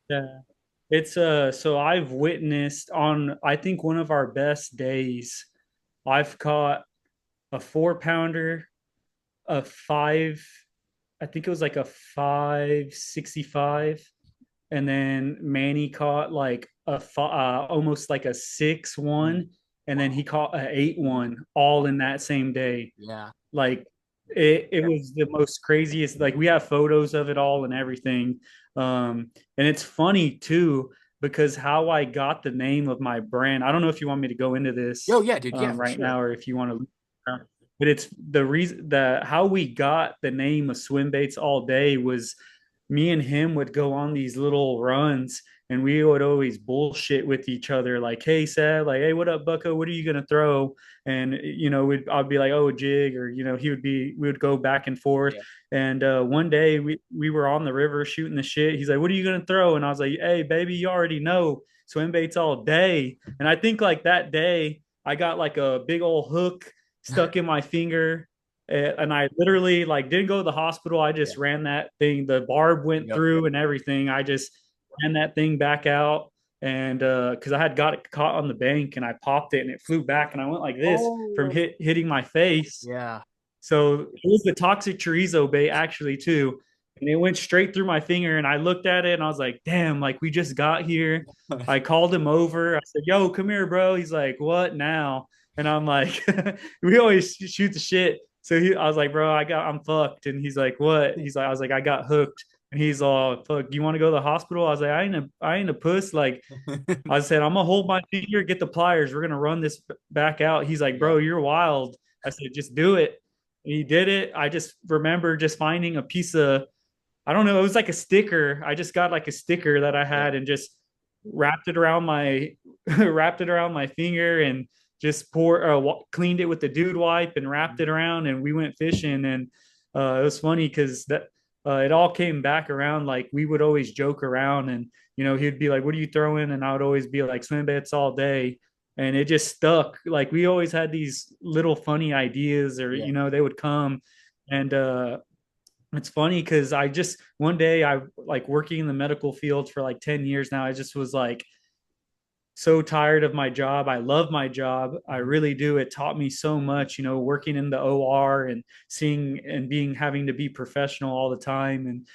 yeah. It's so I've witnessed on I think one of our best days, I've caught a 4 pounder, a five, I think it was like a 565, and then Manny caught like almost like a 6-1, and then he caught a 8-1 all in that same day. Yeah. Like it was the most craziest. Like we have photos of it all and everything. And it's funny too because how I got the name of my brand. I don't know if you want me to go into this Yo, yeah, dude. Yeah, for right sure. now or if you want to, but it's the reason that how we got the name of Swimbaits All Day was me and him would go on these little runs and we would always bullshit with each other like, hey Seb, like, hey, what up Bucko, what are you gonna throw? And I'd be like, oh, a jig, or we would go back and forth. Yeah. And one day we were on the river shooting the shit. He's like, what are you gonna throw? And I was like, hey baby, you already know, swim baits all day. And I think like that day I got like a big old hook stuck in my finger, and I literally like didn't go to the hospital. I Yeah. just ran that thing. The barb went Yep. through and everything. I just ran that thing back out. And because I had got it caught on the bank and I popped it and it flew back and I went like this from Oh, hitting my face. yeah. So it was the toxic chorizo bait actually too. And it went straight through my finger and I looked at it and I was like, damn, like we just got here. I called him over. I said, yo, come here, bro. He's like, what now? And I'm like, we always shoot the shit. So I was like, bro, I'm fucked. And he's like, what? He's like, I was like, I got hooked. And he's all, fuck, you want to go to the hospital? I was like, I ain't a puss. Like, I said, I'm gonna hold my finger, get the pliers. We're gonna run this back out. He's like, Yeah. bro, you're wild. I said, just do it. And he did it. I just remember just finding a piece of, I don't know, it was like a sticker. I just got like a sticker that I Yeah. had and just wrapped it around my wrapped it around my finger and just cleaned it with the dude wipe and wrapped it around and we went fishing and it was funny because that it all came back around. Like we would always joke around and he'd be like, what are you throwing? And I would always be like, Swimbaits all day. And it just stuck. Like we always had these little funny ideas or Yeah. they would come and it's funny because I just one day I like working in the medical field for like 10 years now. I just was like so tired of my job. I love my job. I Mhm. really do. It taught me so much, working in the OR and seeing and being having to be professional all the time and,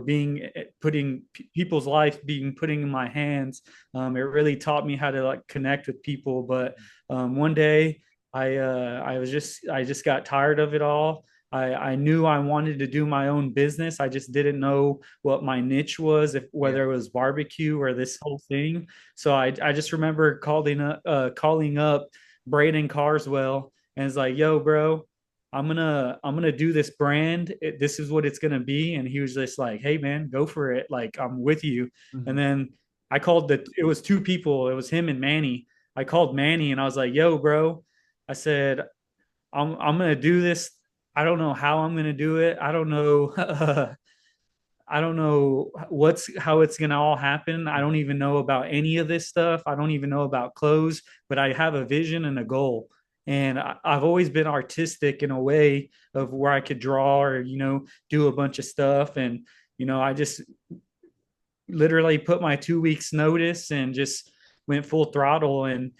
being putting people's life being putting in my hands. It really taught me how to like connect with people. But one day I just got tired of it all. I knew I wanted to do my own business. I just didn't know what my niche was, if Yeah. whether it was barbecue or this whole thing. So I just remember calling up Braden Carswell and it's like, yo, bro, I'm gonna do this brand. This is what it's gonna be. And he was just like, hey man, go for it. Like I'm with you. And Mhm. then it was two people. It was him and Manny. I called Manny and I was like, yo, bro. I said, I'm gonna do this. I don't know how I'm gonna do it. I don't know. I don't know how it's gonna all happen. I don't even know about any of this stuff. I don't even know about clothes, but I have a vision and a goal. And I've always been artistic in a way of where I could draw or do a bunch of stuff. And I just literally put my 2 weeks notice and just went full throttle. And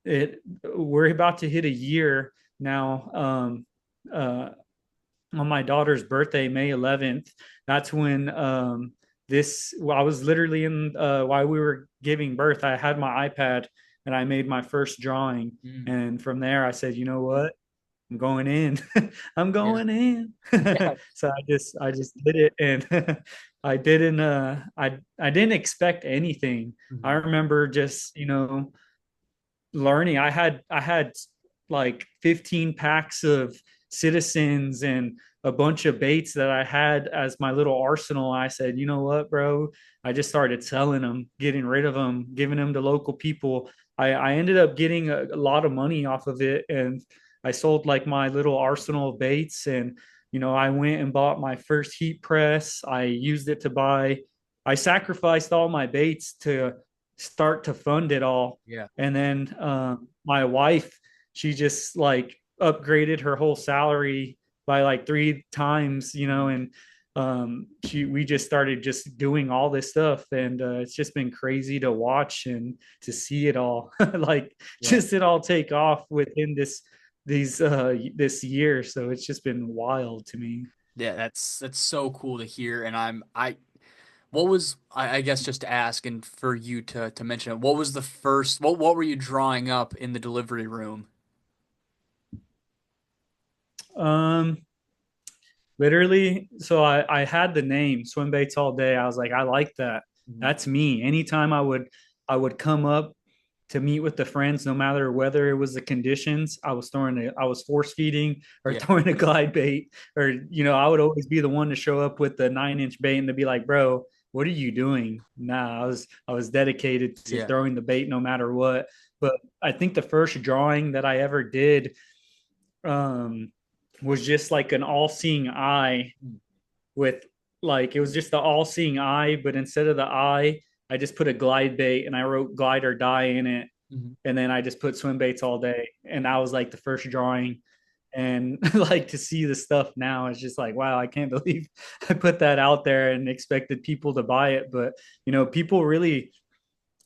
it we're about to hit a year now. Uh, on my daughter's birthday, May 11th, that's when I was literally in while we were giving birth, I had my iPad and I made my first drawing. Mm. And from there I said, you know what? I'm going in. I'm Yeah. going in. Yeah. So I just did it and I didn't expect anything. I Mhm. remember just, learning. I had like 15 packs of citizens and a bunch of baits that I had as my little arsenal. I said, you know what, bro? I just started selling them, getting rid of them, giving them to local people. I ended up getting a lot of money off of it, and I sold like my little arsenal of baits. And I went and bought my first heat press. I used it to buy. I sacrificed all my baits to start to fund it all. Yeah. And then my wife, she just like upgraded her whole salary by like 3 times, Mhm. and we just started just doing all this stuff, and it's just been crazy to watch and to see it all, like Yeah. just it all take off within this year. So it's just been wild to me. Yeah, that's so cool to hear. And I what was I guess just to ask and for you to mention it, what was the first what were you drawing up in the delivery room? Um, Literally, so I had the name Swimbaits All Day. I was like, I like that. Mhm. That's me. Anytime I would come up to meet with the friends, no matter whether it was the conditions, I was force feeding or Yeah. throwing a glide bait, or I would always be the one to show up with the 9 inch bait and to be like, bro, what are you doing? Nah, I was dedicated to Yeah. throwing the bait no matter what. But I think the first drawing that I ever did um was just like an all-seeing eye Mhm. with like it was just the all-seeing eye, but instead of the eye, I just put a glide bait and I wrote glide or die in it, Mhm. and then I just put swim baits all day, and that was like the first drawing. And like to see the stuff now is just like, wow, I can't believe I put that out there and expected people to buy it. But people really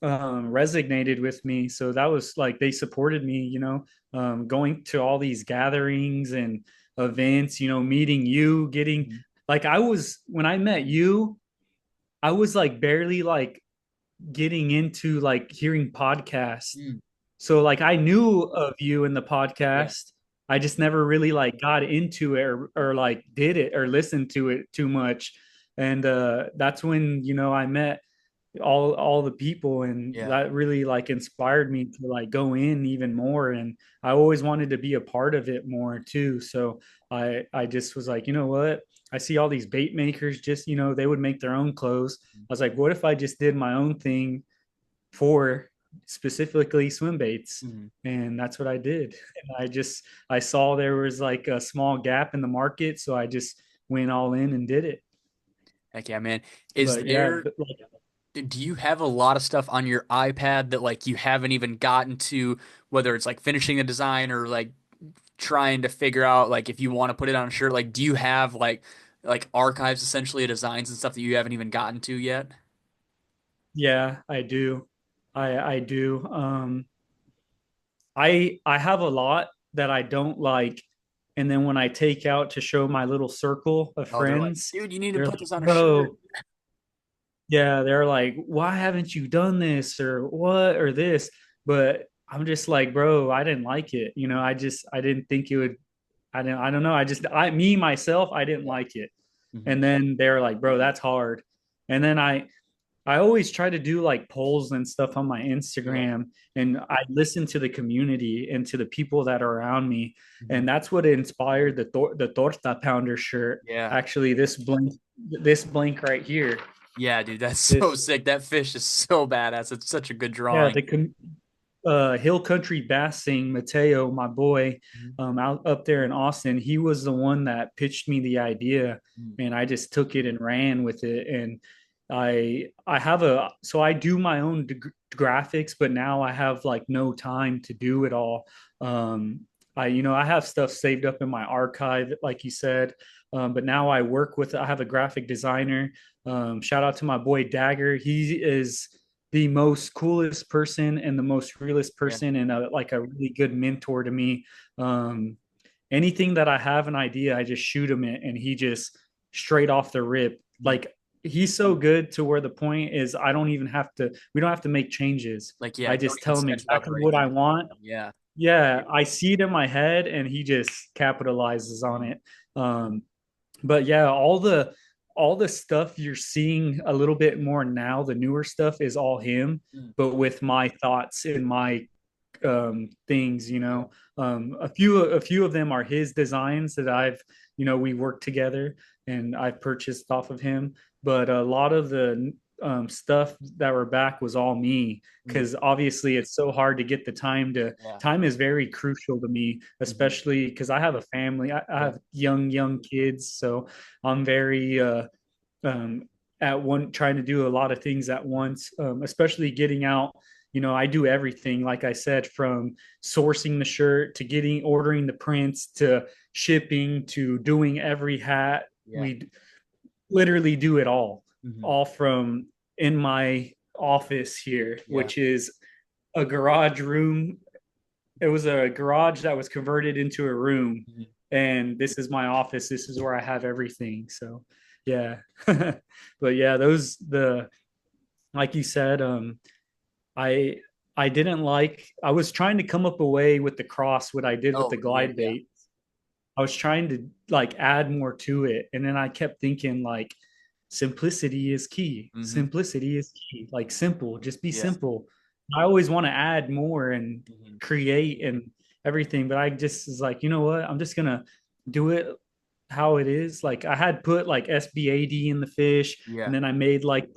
resonated with me. So that was like they supported me, going to all these gatherings and events, meeting you, getting Mhm. like I was when I met you, I was like barely like getting into like hearing podcasts. Mm. So like I knew of you in the Yeah. podcast. I just never really like got into it or like did it or listened to it too much. And that's when, I met all the people, and Yeah. that really like inspired me to like go in even more. And I always wanted to be a part of it more too. So I just was like, you know what, I see all these bait makers, just they would make their own clothes. I was like, what if I just did my own thing for specifically swim baits? Mhm. And that's what I did. And I saw there was like a small gap in the market, so I just went all in and did it. Heck yeah, man. Is But yeah, there do you have a lot of stuff on your iPad that like you haven't even gotten to, whether it's like finishing the design or like trying to figure out like if you want to put it on a shirt, like do you have like archives essentially of designs and stuff that you haven't even gotten to yet? yeah, I do. I do. I have a lot that I don't like, and then when I take out to show my little circle of Oh, they're like, friends, dude, you need to they're put like, this on a shirt. "Bro, yeah," they're like, "Why haven't you done this or what or this?" But I'm just like, "Bro, I didn't like it. I didn't think it would. I don't know. Me myself, I didn't Yeah. like it." Hmm. And then they're like, "Bro, that's hard." And then I always try to do like polls and stuff on my Yeah. Instagram, and I listen to the community and to the people that are around me. Hmm. And that's what inspired the torta pounder shirt. Yeah. Actually, this blank right here. Yeah, dude, that's so This sick. That fish is so badass. It's such a good yeah, drawing. Hill Country Bassing, Mateo, my boy, Mhm. out up there in Austin, he was the one that pitched me the idea, Mhm. and I just took it and ran with it. And I do my own graphics, but now I have like no time to do it all. Um, I have stuff saved up in my archive, like you said. But now I have a graphic designer. Shout out to my boy Dagger. He is the most coolest person and the most realist Yeah. person, and like a really good mentor to me. Um, Anything that I have an idea, I just shoot him it, and he just straight off the rip, Mhm. like he's so good to where the point is I don't even have to. We don't have to make changes. Like, yeah, I don't just even tell him sketch it out or exactly write what I anything want. down. Yeah. Yeah, I see it in my head, and he just capitalizes on Mhm. it. But yeah, all the stuff you're seeing a little bit more now, the newer stuff is all him, Mhm. but with my thoughts and my things. Yeah. A few of them are his designs that we worked together and I've purchased off of him. But a lot of the stuff that were back was all me, Mhm. because obviously it's so hard to get the time to. Yeah. Time is very crucial to me, Mhm. especially because I have a family. I Yeah. have young kids, so I'm very um, at one trying to do a lot of things at once, especially getting out. I do everything, like I said, from sourcing the shirt to ordering the prints to shipping to doing every hat. Yeah. We literally do it Mhm. all from in my office here, Yeah. which is a garage room. It was a garage that was converted into a room, Mhm. and this is my office. This is where I have everything. So yeah. But yeah, those the like you said, I I didn't like. I was trying to come up a way with the cross, what I did with the Oh, yeah, glide yeah. bait. I was trying to like add more to it, and then I kept thinking like simplicity is key. Hmm. Simplicity is key. Like simple, just be Yeah. simple. I always want to add more and Hmm. create and everything, but I just is like, you know what? I'm just gonna do it how it is. Like I had put like SBAD in the fish, and Yeah. then I made like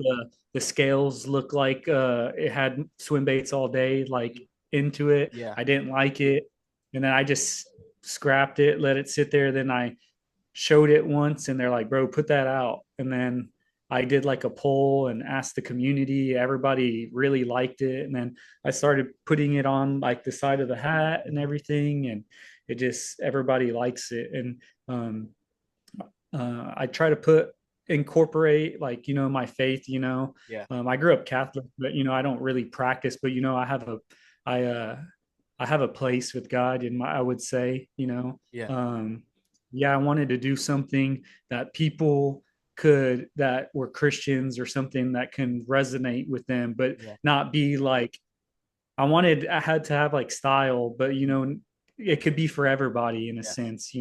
the scales look like it had swim baits all day like into it. Yeah. I didn't like it, and then I just scrapped it, let it sit there. Then I showed it once, and they're like, bro, put that out. And then I did like a poll and asked the community. Everybody really liked it. And then I started putting it on like the side of the hat and everything. And it just everybody likes it. And I try to incorporate, like, my faith. Yeah. I grew up Catholic, but I don't really practice. But I I have a place with God in my, I would say, Yeah. um, yeah, I wanted to do something that people that were Christians or something that can resonate with them, but Yeah. not be like, I had to have like style, but it could be for everybody in a Yeah. sense.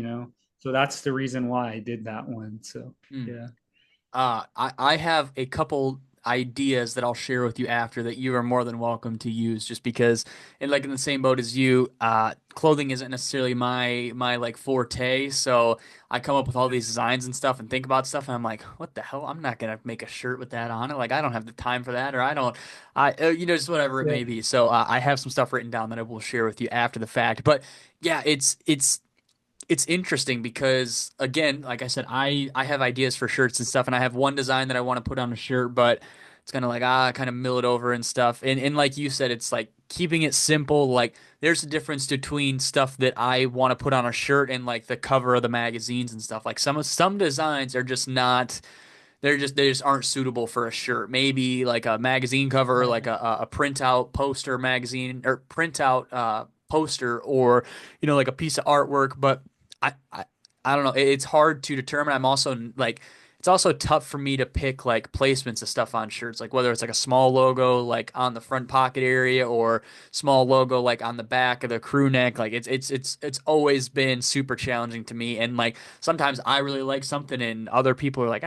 So that's the reason why I did that one. So Mm. yeah. I have a couple ideas that I'll share with you after that you are more than welcome to use just because and like in the same boat as you, clothing isn't necessarily my like forte. So I come up with all these designs and stuff and think about stuff and I'm like, what the hell? I'm not gonna make a shirt with that on it. Like I don't have the time for that or I don't just whatever it Yeah. may be. So I have some stuff written down that I will share with you after the fact. But yeah, it's interesting because again, like I said, I have ideas for shirts and stuff, and I have one design that I want to put on a shirt, but it's kind of like kind of mill it over and stuff. And like you said, it's like keeping it simple. Like there's a difference between stuff that I want to put on a shirt and like the cover of the magazines and stuff. Like some designs are just not they just aren't suitable for a shirt. Maybe like a magazine cover, like Yeah. a printout poster magazine or printout poster, or like a piece of artwork. But I I, I don't know. It's hard to determine. I'm also like it's also tough for me to pick like placements of stuff on shirts, like whether it's like a small logo like on the front pocket area or small logo like on the back of the crew neck. Like it's always been super challenging to me, and like sometimes I really like something and other people are like,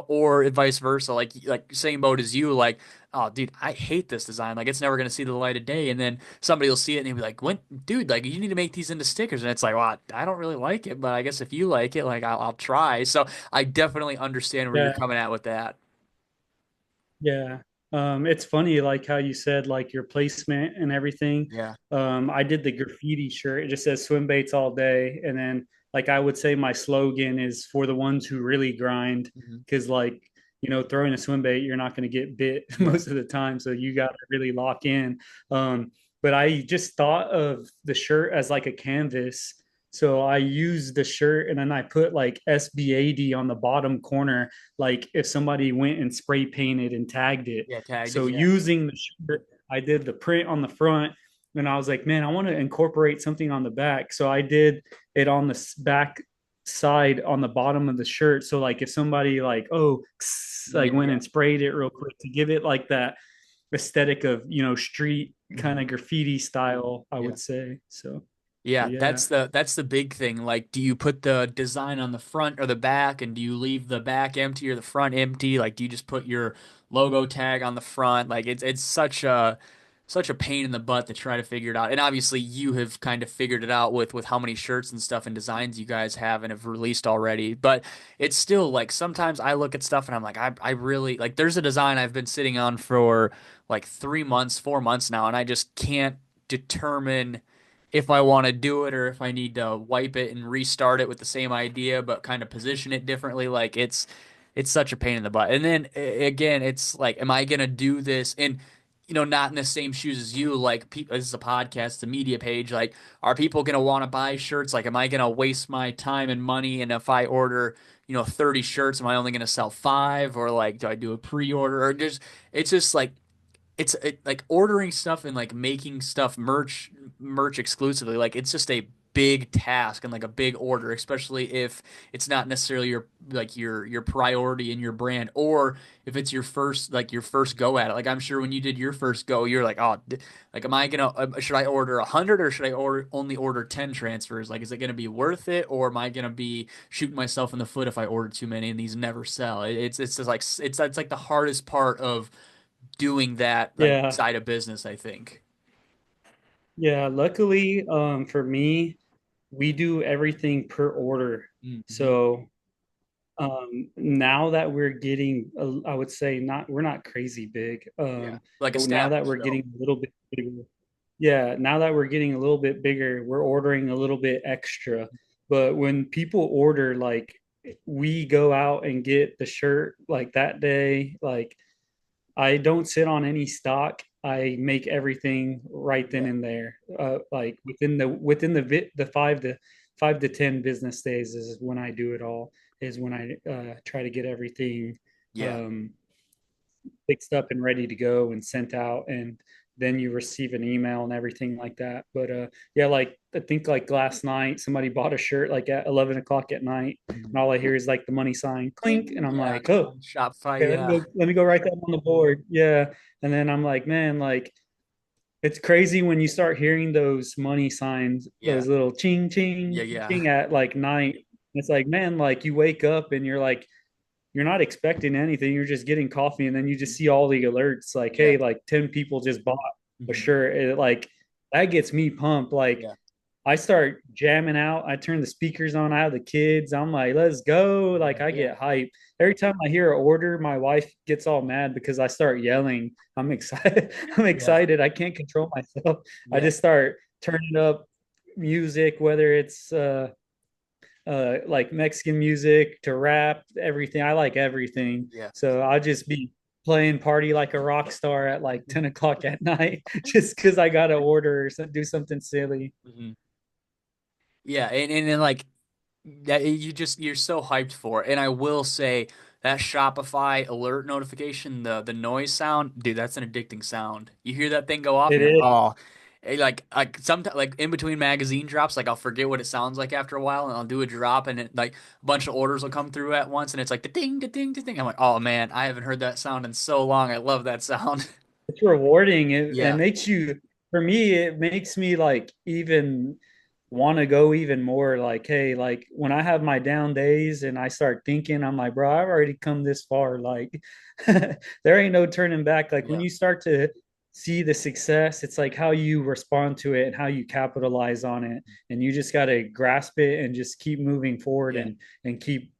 or vice versa. Like same boat as you, like, oh dude, I hate this design. Like it's never gonna see the light of day. And then somebody will see it and they'll be like, when dude, like you need to make these into stickers. And it's like, well, I don't really like it, but I guess if you like it, like I'll try. So I definitely understand where you're Yeah. coming at with that. Yeah. It's funny, like how you said, like your placement and everything. Yeah. I did the graffiti shirt. It just says Swimbaits all day. And then, like, I would say my slogan is for the ones who really grind. Hmm. Because, like, throwing a swim bait, you're not going to get bit Yeah. most of the time. So you got to really lock in. But I just thought of the shirt as like a canvas. So I used the shirt and then I put like SBAD on the bottom corner, like if somebody went and spray painted and tagged it. Yeah. Tagged it. So Yeah. using the shirt, I did the print on the front, and I was like, man, I want to incorporate something on the back. So I did it on the back side on the bottom of the shirt. So like if somebody like, like Yeah. went Yeah. and sprayed it real quick to give it like that aesthetic of street Hmm. kind of graffiti style, I Yeah. would say. So Yeah, yeah. that's the big thing. Like, do you put the design on the front or the back, and do you leave the back empty or the front empty? Like, do you just put your logo tag on the front? Like, it's such a pain in the butt to try to figure it out. And obviously, you have kind of figured it out with how many shirts and stuff and designs you guys have and have released already. But it's still like sometimes I look at stuff and I'm like, I really like. There's a design I've been sitting on for like 3 months, 4 months now, and I just can't determine if I want to do it or if I need to wipe it and restart it with the same idea but kind of position it differently. Like it's such a pain in the butt. And then again, it's like, am I gonna do this? And not in the same shoes as you. Like, this is a podcast, a media page. Like, are people gonna want to buy shirts? Like, am I gonna waste my time and money? And if I order, 30 shirts, am I only gonna sell five? Or like, do I do a pre-order? Or just it's just like like ordering stuff and like making stuff merch exclusively, like it's just a big task and like a big order, especially if it's not necessarily your priority in your brand, or if it's your first go at it. Like I'm sure when you did your first go, you're like, oh, like am I gonna should I order 100 or should I only order 10 transfers? Like is it gonna be worth it, or am I gonna be shooting myself in the foot if I order too many and these never sell? It's just like it's like the hardest part of doing that like Yeah. side of business, I think. Yeah. Luckily, for me, we do everything per order. Mm-hmm. So now that we're getting, I would say not, we're not crazy big, Yeah, like but now that established we're though. getting a little bit bigger, yeah, now that we're getting a little bit bigger, we're ordering a little bit extra. But when people order, like we go out and get the shirt like that day, like I don't sit on any stock. I make everything right then Yeah. and there. Like within the 5 to 10 business days is when I do it all. Is when I try to get everything Yeah. um, fixed up and ready to go and sent out, and then you receive an email and everything like that. But yeah, like I think like last night somebody bought a shirt like at 11 o'clock at night, and Mhm. all I hear is like the money sign clink, and I'm Yeah. like, oh, On Shopify. okay, Yeah. let me go write that on the board. Yeah. And then I'm like, man, like it's crazy when you start hearing those money signs, Yeah. those little ching Yeah. ching Yeah. ching at like night. It's like, man, like you wake up and you're like, you're not expecting anything. You're just getting coffee, and then you just see all the alerts like, Yeah. hey, like 10 people just bought a Mhm. shirt. Like that gets me pumped. Like Yeah. I start jamming out. I turn the speakers on. I have the kids. I'm like, let's go. Like I Yeah. get hyped. Every time I hear an order, my wife gets all mad because I start yelling. I'm excited. I'm Yeah. excited. I can't control myself. I Yeah. just start turning up music, whether it's like Mexican music to rap, everything. I like everything. Yeah. So I'll just be playing party like a rock star at like 10 o'clock at night just because I got to order or do something silly. Mhm. Yeah. And then like that you're so hyped for it. And I will say that Shopify alert notification, the noise sound, dude, that's an addicting sound. You hear that thing go off It and you're is. oh, like sometimes like in between magazine drops, like I'll forget what it sounds like after a while, and I'll do a drop, and it like a bunch of orders will come through at once, and it's like the ding, the ding, the ding. I'm like, oh man, I haven't heard that sound in so long. I love that sound. It's rewarding. It Yeah. makes you, for me, it makes me like even want to go even more. Like, hey, like when I have my down days and I start thinking, I'm like, bro, I've already come this far. Like, there ain't no turning back. Like, when Yeah. you start to see the success, it's like how you respond to it and how you capitalize on it. And you just got to grasp it and just keep moving forward Yeah. and keep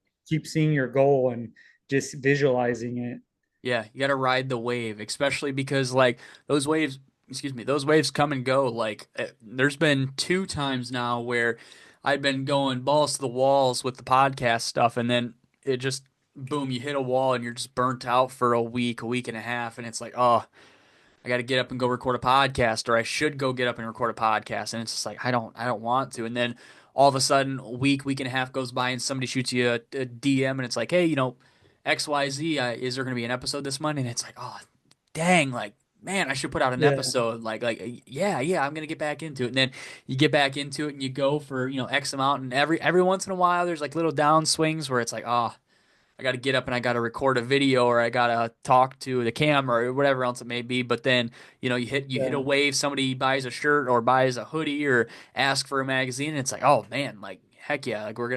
seeing your goal and just visualizing it. Yeah, you got to ride the wave, especially because like those waves, excuse me, those waves come and go. Like there's been two times now where I've been going balls to the walls with the podcast stuff, and then it just boom, you hit a wall and you're just burnt out for a week and a half, and it's like, oh, I got to get up and go record a podcast, or I should go get up and record a podcast, and it's just like I don't want to. And then all of a sudden, week and a half goes by, and somebody shoots you a DM, and it's like, hey, XYZ, is there going to be an episode this Monday? And it's like, oh, dang, like man, I should put out an Yeah. episode. Yeah, I'm gonna get back into it. And then you get back into it, and you go for X amount, and every once in a while, there's like little down swings where it's like, oh, I got to get up and I got to record a video or I got to talk to the camera or whatever else it may be. But then, you hit a Yeah. wave, somebody buys a shirt or buys a hoodie or asks for a magazine, and it's like, oh man, like heck yeah, like we're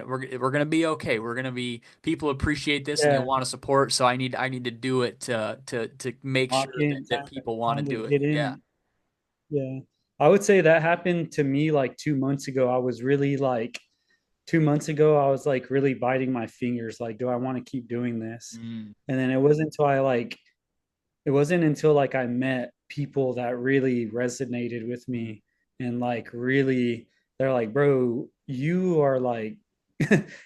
gonna be okay. We're gonna be people appreciate this and they Yeah. want to support. So I need to do it to make Lock sure that, in, that people want to time to do it. get Yeah. in. Yeah. I would say that happened to me like 2 months ago. I was really like 2 months ago, I was like really biting my fingers, like, do I want to keep doing this? Mm, And then it wasn't until like I met people that really resonated with me and like really they're like, bro, you are like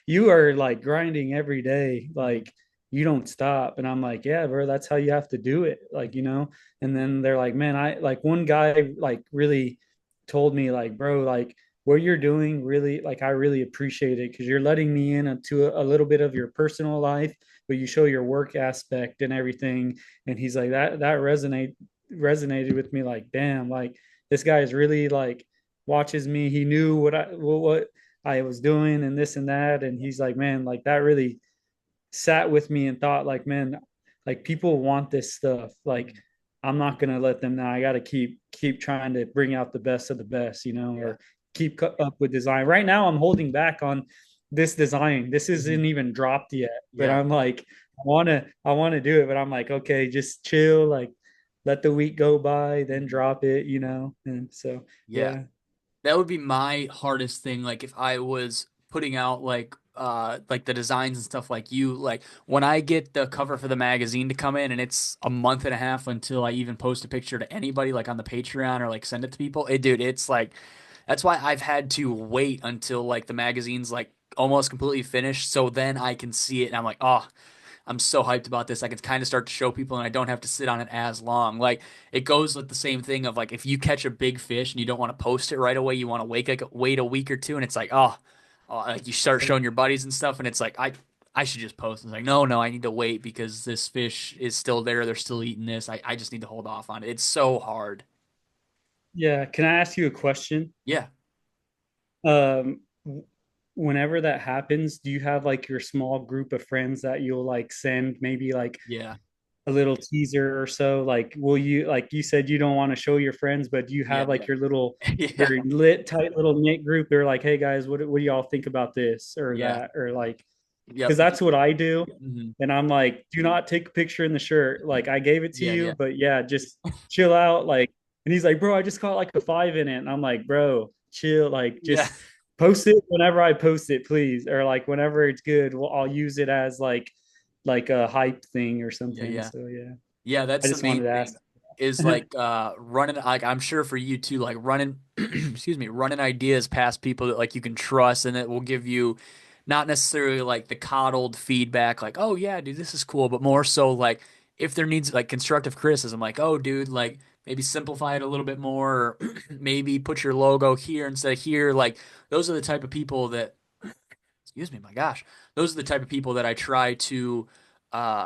you are like grinding every day. mhm. Like you don't stop. And I'm like, yeah, bro, that's how you have to do it. Like, and then they're like, man, I like one guy like really told me like, bro, like what you're doing really like I really appreciate it because you're letting me in into a little bit of your personal life, but you show your work aspect and everything. And he's like that resonated with me like damn, like this guy is really like watches me. He knew what I was doing and this and that, and he's like, man, like that really sat with me and thought like, man, like people want this stuff. Like I'm not gonna let them now. I got to keep trying to bring out the best of the best, Yeah. or keep up with design. Right now, I'm holding back on this design. This Mhm. isn't even dropped yet, but Yeah. I'm like, I wanna do it, but I'm like, okay, just chill, like let the week go by, then Mhm. drop it. And so, Yeah. yeah, That would be my hardest thing. Like if I was putting out like the designs and stuff like you, like when I get the cover for the magazine to come in and it's a month and a half until I even post a picture to anybody like on the Patreon or like send it to people. Dude, it's like that's why I've had to wait until like the magazine's like almost completely finished so then I can see it and I'm like, oh, I'm so hyped about this. I can kind of start to show people and I don't have to sit on it as long. Like it goes with the same thing of like if you catch a big fish and you don't want to post it right away, you want to wait a week or two and it's like, oh, like you start showing your buddies and stuff and it's like I should just post. It's like, no, I need to wait because this fish is still there. They're still eating this. I just need to hold off on it. It's so hard. Yeah. Can I ask you a question? Yeah. Um, Whenever that happens, do you have like your small group of friends that you'll like send maybe like Yeah. a little teaser or so? Like, will you, like you said, you don't want to show your friends, but do you Yeah. have like your little, Yeah. your lit, tight little knit group? They're like, hey guys, what do y'all think about this or Yeah. that? Or like, because Yep. that's what I do. Mhm. And I'm like, do not take a picture in the shirt. Like, I gave it to Yeah. you, Yeah. but yeah, just chill out. Like, and he's like, bro, I just caught like a five in it. And I'm like, bro, chill. Like, Yeah. just post it whenever I post it, please. Or like, whenever it's good, I'll use it as like a hype thing or Yeah. something. Yeah. So yeah, Yeah, I that's the just main wanted to ask. thing is like running like I'm sure for you too, like running excuse me, running ideas past people that like you can trust and that will give you not necessarily like the coddled feedback like, "Oh yeah, dude, this is cool," but more so like if there needs like constructive criticism like, "Oh dude, like maybe simplify it a little bit more or maybe put your logo here instead of here." Like those are the type of people that excuse me, my gosh. Those are the type of people that I try to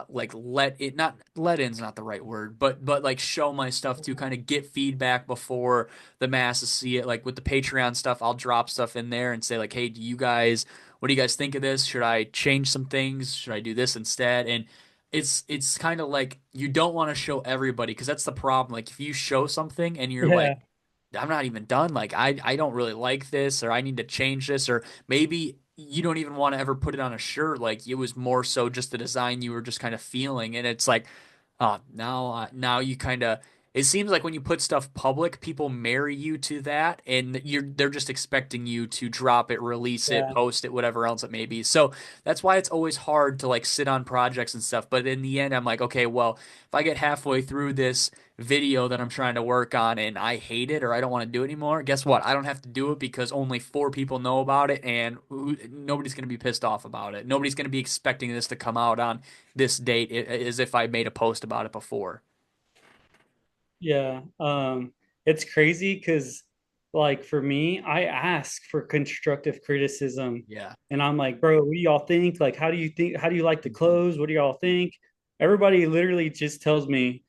like let it not let in's not the right word, but like show my stuff to kind of get feedback before the masses see it. Like with the Patreon stuff, I'll drop stuff in there and say like, "Hey, what do you guys think of this? Should I change some things? Should I do this instead?" And it's kind of like you don't want to show everybody because that's the problem. Like if you show something and you're like Yeah, I'm not even done. Like I don't really like this or I need to change this or maybe you don't even want to ever put it on a shirt. Like it was more so just the design you were just kind of feeling and it's like now you kind of it seems like when you put stuff public, people marry you to that and they're just expecting you to drop it, release it, yeah, post it, whatever else it may be. So that's why it's always hard to like sit on projects and stuff. But in the end, I'm like, okay, well, if I get halfway through this video that I'm trying to work on and I hate it or I don't want to do it anymore, guess what? I don't have to do it because only four people know about it and nobody's going to be pissed off about it. Nobody's going to be expecting this to come out on this date as if I made a post about it before. yeah. It's crazy because, like, for me, I ask for constructive criticism, Yeah. and I'm like, bro, what do y'all think? Like, how do you think? How do you like the Mhm. clothes? What do y'all think? Everybody literally just tells me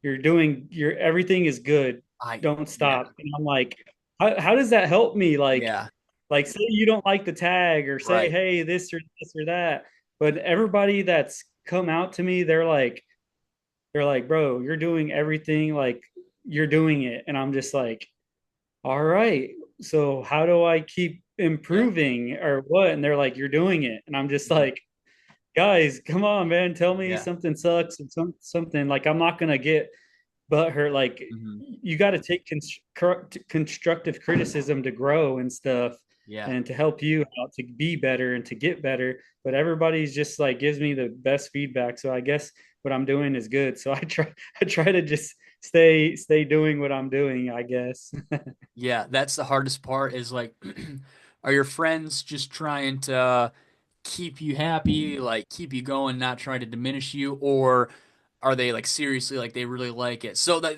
your everything is good. Don't Yeah, stop. And I'm like, how does that help me? yeah, Like say you don't like the tag or say, right. hey, this or that. But everybody that's come out to me, they're like, bro, you're doing everything like you're doing it. And I'm just like, all right. So how do I keep Yeah. improving or what? And they're like, you're doing it. And I'm just Mhm. like, guys, come on, man. Tell me Yeah. something sucks and something like I'm not gonna get but her like Hmm. you got to take constructive criticism to grow and stuff Yeah. and to help you out to be better and to get better, but everybody's just like gives me the best feedback, so I guess what I'm doing is good, so I try to just stay doing what I'm doing, I guess. Yeah. That's the hardest part is like, are your friends just trying to keep you happy, like keep you going, not try to diminish you, or are they like seriously like they really like it? So that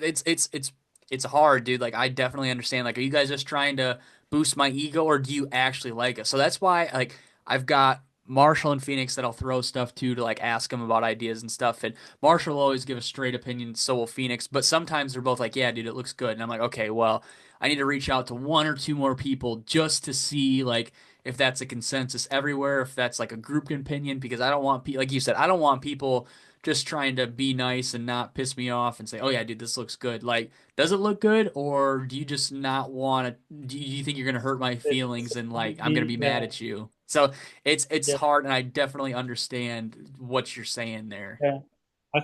it's hard, dude. Like I definitely understand. Like, are you guys just trying to boost my ego, or do you actually like it? So that's why like I've got Marshall and Phoenix that I'll throw stuff to like ask them about ideas and stuff. And Marshall will always give a straight opinion, so will Phoenix. But sometimes they're both like, "Yeah, dude, it looks good," and I'm like, "Okay, well, I need to reach out to one or two more people just to see like." If that's a consensus everywhere, if that's like a group opinion, because I don't want people, like you said, I don't want people just trying to be nice and not piss me off and say, "Oh yeah, dude, this looks good." Like, does it look good, or do you just not want to? Do you think you're gonna hurt my feelings and like I'm gonna be mad Yeah, at you? So it's yeah, hard, and I definitely understand what you're saying there. yeah. I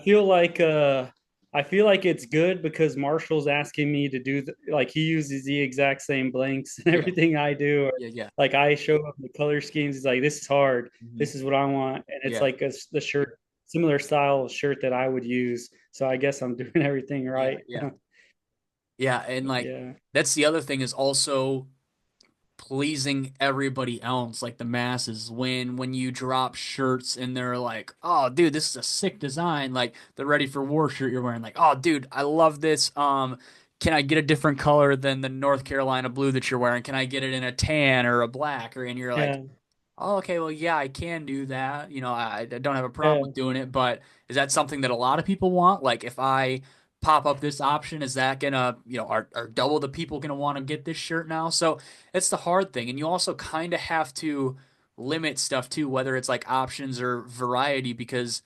feel like it's good because Marshall's asking me to do like he uses the exact same blanks and Yeah, everything I do. Or, yeah. like I show him the color schemes. He's like, "This is hard. Hmm. This is what I want," and it's Yeah, like the shirt, similar style shirt that I would use. So I guess I'm doing everything yeah, right. yeah, yeah, and like Yeah, that's the other thing is also pleasing everybody else, like the masses, when you drop shirts and they're like, "Oh, dude, this is a sick design." Like the Ready for War shirt you're wearing, like, "Oh, dude, I love this. Can I get a different color than the North Carolina blue that you're wearing? Can I get it in a tan or a black?" Or and you're like, Yeah, "Oh, okay, well, yeah, I can do that. I don't have a problem yeah, with doing it, but is that something that a lot of people want? Like, if I pop up this option, is that gonna, are double the people gonna want to get this shirt now?" So it's the hard thing, and you also kind of have to limit stuff too, whether it's like options or variety, because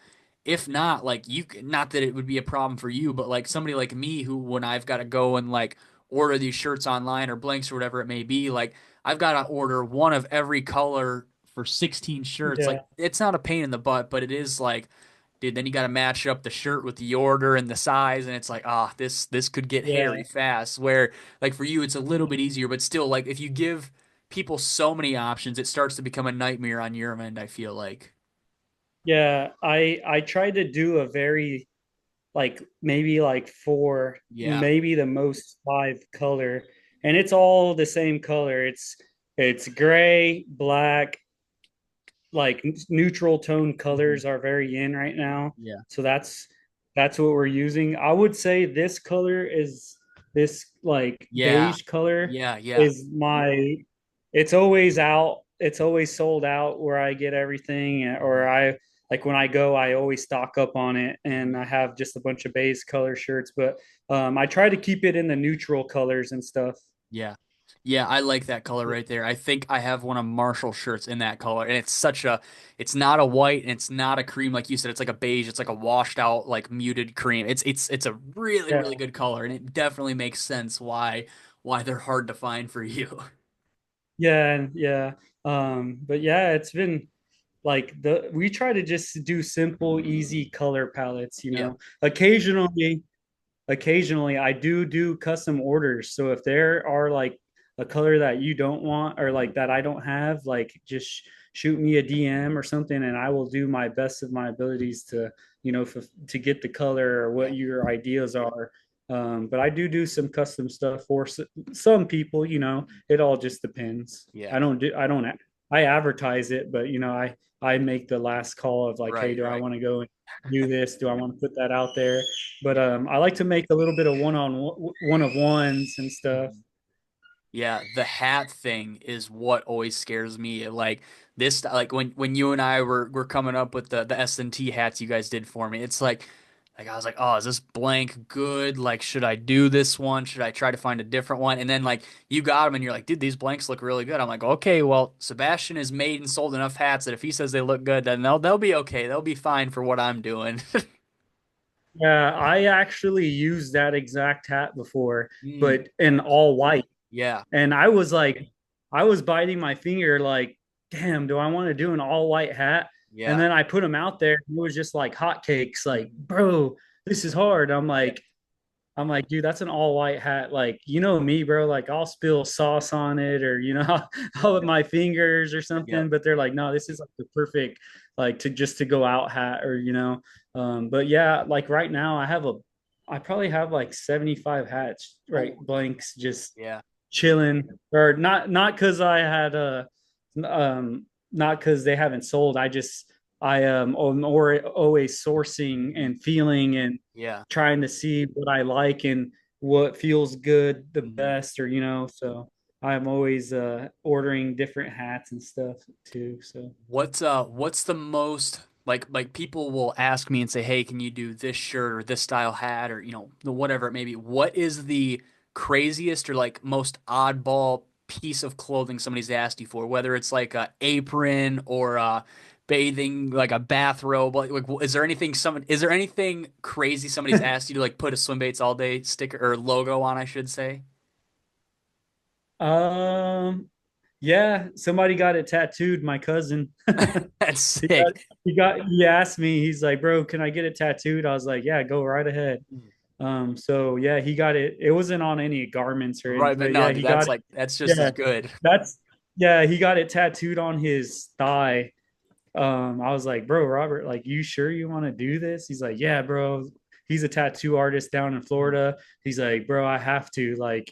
if not, like not that it would be a problem for you, but like somebody like me who, when I've got to go and like order these shirts online or blanks or whatever it may be, like I've got to order one of every color for 16 shirts. yeah, Like it's not a pain in the butt, but it is like, dude, then you got to match up the shirt with the order and the size, and it's like, this could get hairy yeah, fast. Where like for you, it's a little bit easier, but still, like if you give people so many options, it starts to become a nightmare on your end, I feel like. yeah. I tried to do a very like maybe like four, Yeah. maybe the most five color, and it's all the same color. It's gray, black, like neutral tone Mhm. colors are very in right now. Yeah. So that's what we're using. I would say this like Yeah. beige color Yeah. Yeah. is my it's always out. It's always sold out where I get everything or Mhm. I like when I go I always stock up on it and Mhm. I have just a bunch of beige color shirts, but I try to keep it in the neutral colors and stuff. Yeah. Yeah, I like that color right there. I think I have one of Marshall's shirts in that color, and it's not a white and it's not a cream like you said. It's like a beige. It's like a washed out, like muted cream. It's a really, Yeah. really good color, and it definitely makes sense why they're hard to find for you. Yeah, yeah. But yeah, it's been like the we try to just do simple, easy color palettes, you Yep. know. Occasionally I do custom orders. So if there are like a color that you don't want or like that I don't have, like just shoot me a DM or something and I will do my best of my abilities to, to get the color or Yeah. what your ideas are. But I do some custom stuff for some people, it all just depends. Yeah. I advertise it, but I make the last call of like, hey, Right, do I right. want to go and do this? Do I want to put that out there? But I like to make a little bit of one of ones and stuff. Mhm. Yeah, the hat thing is what always scares me. Like this, like when you and I were coming up with the S&T hats you guys did for me. It's like I was like, oh, is this blank good? Like, should I do this one? Should I try to find a different one? And then like you got them, and you're like, dude, these blanks look really good. I'm like, okay, well, Sebastian has made and sold enough hats that if he says they look good, then they'll be okay. They'll be fine for what I'm doing. Yeah, I actually used that exact hat before, Mm, but in all white. yeah, And I was biting my finger, like, damn, do I want to do an all white hat? And yeah. then I put them out there. It was just like hotcakes, like, bro, this is hard. I'm like, dude, that's an all white hat. Like, you know me, bro. Like, I'll spill sauce on it, or I'll with my fingers or Yep. something. But they're like, no, this is like the perfect, like to go out hat, or But yeah, like right now, I probably have like 75 hats, right, Holy crap. blanks, just Yeah. chilling, or not because I had not because they haven't sold. I'm always sourcing and feeling and Yeah. trying to see what I like and what feels good the Mhm. best, or so I'm always ordering different hats and stuff too. So What's the most like people will ask me and say, "Hey, can you do this shirt or this style hat or the whatever it may be." What is the craziest or like most oddball piece of clothing somebody's asked you for? Whether it's like a apron or a bathing like a bathrobe. Like is there anything crazy somebody's asked you to like put a Swimbaits All Day sticker or logo on, I should say? um yeah, somebody got it tattooed, my cousin. That's He got, sick. he asked me, he's like, bro, can I get it tattooed? I was like, yeah, go right ahead. So yeah, he got it. It wasn't on any garments or anything, Right, but but no, yeah, dude, he got it. that's just as Yeah, good. that's yeah, he got it tattooed on his thigh. I was like, bro, Robert, like, you sure you want to do this? He's like, yeah, bro. He's a tattoo artist down in Florida. He's like, bro, I have to. Like,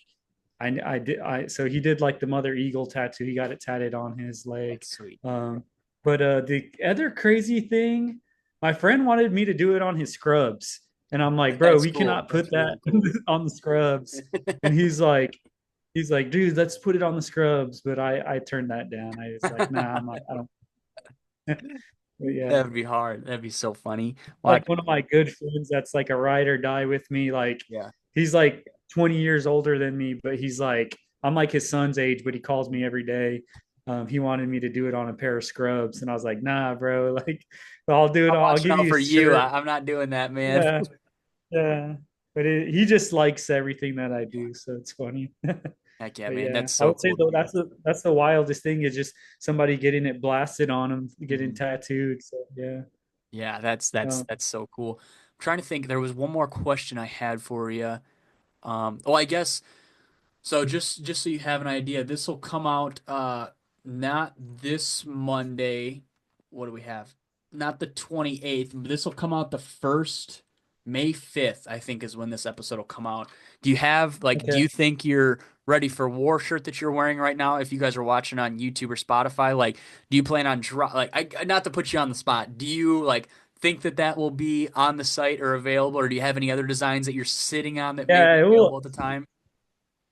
I did I so he did like the mother eagle tattoo. He got it tatted on his leg. That's sweet. Um, but the other crazy thing, my friend wanted me to do it on his scrubs, and I'm like, bro, That's we cool. cannot That's put really that cool. on the scrubs. And he's like, dude, let's put it on the scrubs. But I turned that down. I was like, nah, I'm not, I don't. But yeah, That would be hard. That'd be so funny. like Watch. one of my good friends that's like a ride or die with me. Like Yeah. he's like 20 years older than me, but he's like I'm like his son's age, but he calls me every day. He wanted me to do it on a pair of scrubs, and I was like, nah, bro. Like, I'll do it. I'm I'll watching give out you a for you. shirt. I'm not doing that, man. Yeah, yeah. But he just likes everything that I do, so it's funny. Heck yeah, But man. yeah, That's I so would say cool to though hear. that's the wildest thing is just somebody getting it blasted on them, getting Mhm. tattooed. So yeah. Yeah, that's so cool. I'm trying to think. There was one more question I had for you. Oh, I guess so. Just so you have an idea, this will come out not this Monday. What do we have? Not the 28th. This will come out the first May 5th, I think is when this episode will come out. Do you have like do Okay. you think you're ready for war shirt that you're wearing right now if you guys are watching on YouTube or Spotify? Like do you plan on like not to put you on the spot. Do you like think that that will be on the site or available or do you have any other designs that you're sitting on that may Yeah, be available at the time?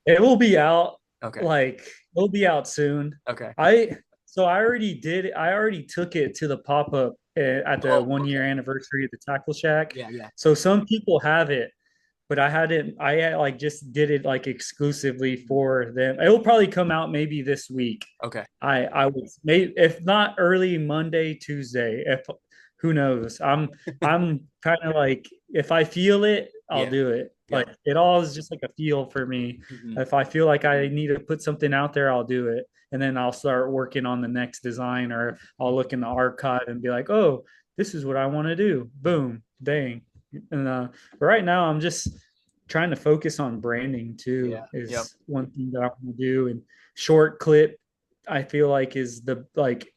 it will be out Okay. like it'll be out soon. Okay. I I already took it to the pop-up at the Oh, 1 year okay. anniversary of the Tackle Shack. Yeah, yeah. So some people have it, but like just did it like exclusively Mhm. for them. It will probably come out maybe this week. Okay. I would maybe if not early Monday, Tuesday. If who knows? I'm kind of like if I feel it, I'll Yeah. do it. Like Yep. it all is just like a feel for me. Hmm. If I feel like I need to put something out there, I'll do it. And then I'll start working on the next design or I'll look in the archive and be like, "Oh, this is what I want to do." Boom, dang. And but right now I'm just trying to focus on branding too Yeah. Yep. is one thing that I want to do and short clip I feel like is the like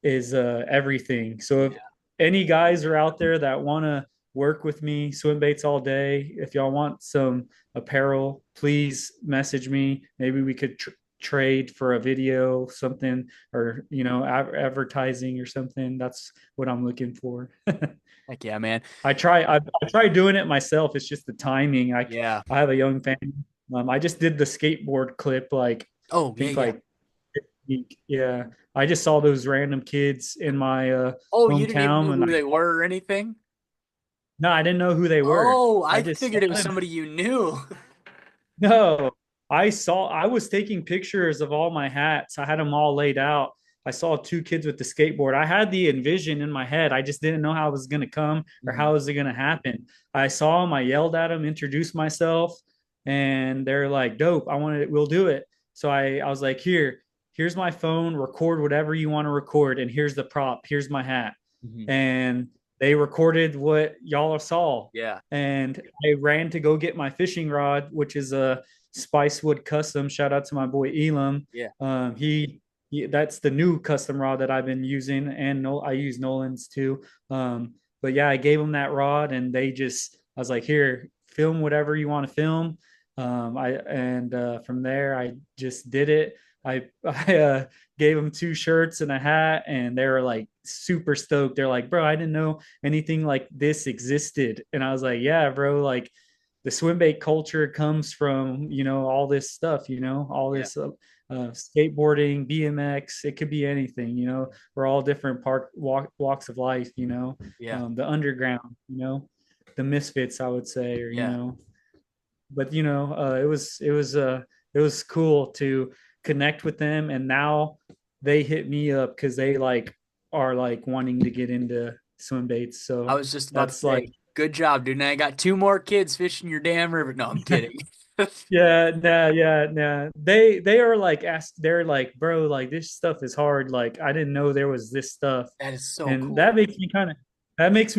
is everything. So if Yeah. any guys are out there that want to work with me, swim baits all day. If y'all want some apparel, please message me. Maybe we could trade for a video, something, or advertising or something. That's what I'm looking for. Heck yeah, man. I try doing it myself. It's just the timing. Yeah. I have a young family. I just did the skateboard clip like Oh, I yeah, think yeah. like week. Yeah, I just saw those random kids in my Oh, you didn't even know hometown, and who they were or anything? no, I didn't know who they were. Oh, I I just saw figured it was them. somebody you knew. No, I was taking pictures of all my hats. I had them all laid out. I saw two kids with the skateboard. I had the envision in my head. I just didn't know how it was going to come or Mhm. how it was going to happen. I saw them. I yelled at them, introduced myself, and they're like, "Dope! I want it. We'll do it." So I was like, here's my phone. Record whatever you want to record, and here's the prop. Here's my hat." Mhm. And they recorded what y'all saw. Yeah. And I ran to go get my fishing rod, which is a Spicewood custom. Shout out to my boy Elam. Yeah. He that's the new custom rod that I've been using, and no, I use Nolan's too. But yeah, I gave them that rod, and I was like, here, film whatever you want to film. From there, I just did it. I gave them two shirts and a hat, and they were like super stoked. They're like, bro, I didn't know anything like this existed. And I was like, yeah, bro, like the swim bait culture comes from, all this stuff, all Yeah. this skateboarding, BMX, it could be anything, we're all different walks of life, Yeah. the underground, the misfits, I would say, or, Yeah. but it was cool to connect with them, and now they hit me up because they like are like wanting to get into swim baits. I So was just about to that's like say, good job, dude. Now I got two more kids fishing your damn river. No, I'm kidding. yeah, nah, yeah, nah. They are like they're like, bro, like this stuff is hard. Like I didn't know there was this stuff. That is so And cool. that makes me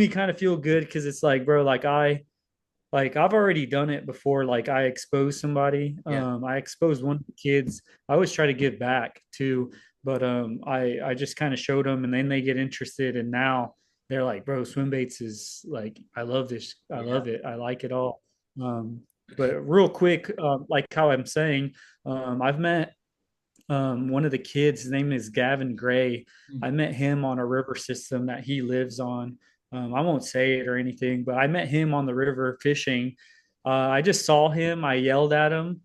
kind of feel good because it's like, bro, like I've already done it before. Like I exposed somebody. Yeah. I exposed one of the kids. I always try to give back too, but I just kind of showed them, and then they get interested, and now they're like, "Bro, swim baits is like I love this. I Yeah. love it. I like it all." But real quick, like how I'm saying, I've met one of the kids. His name is Gavin Gray. I met him on a river system that he lives on. I won't say it or anything, but I met him on the river fishing. I just saw him. I yelled at him,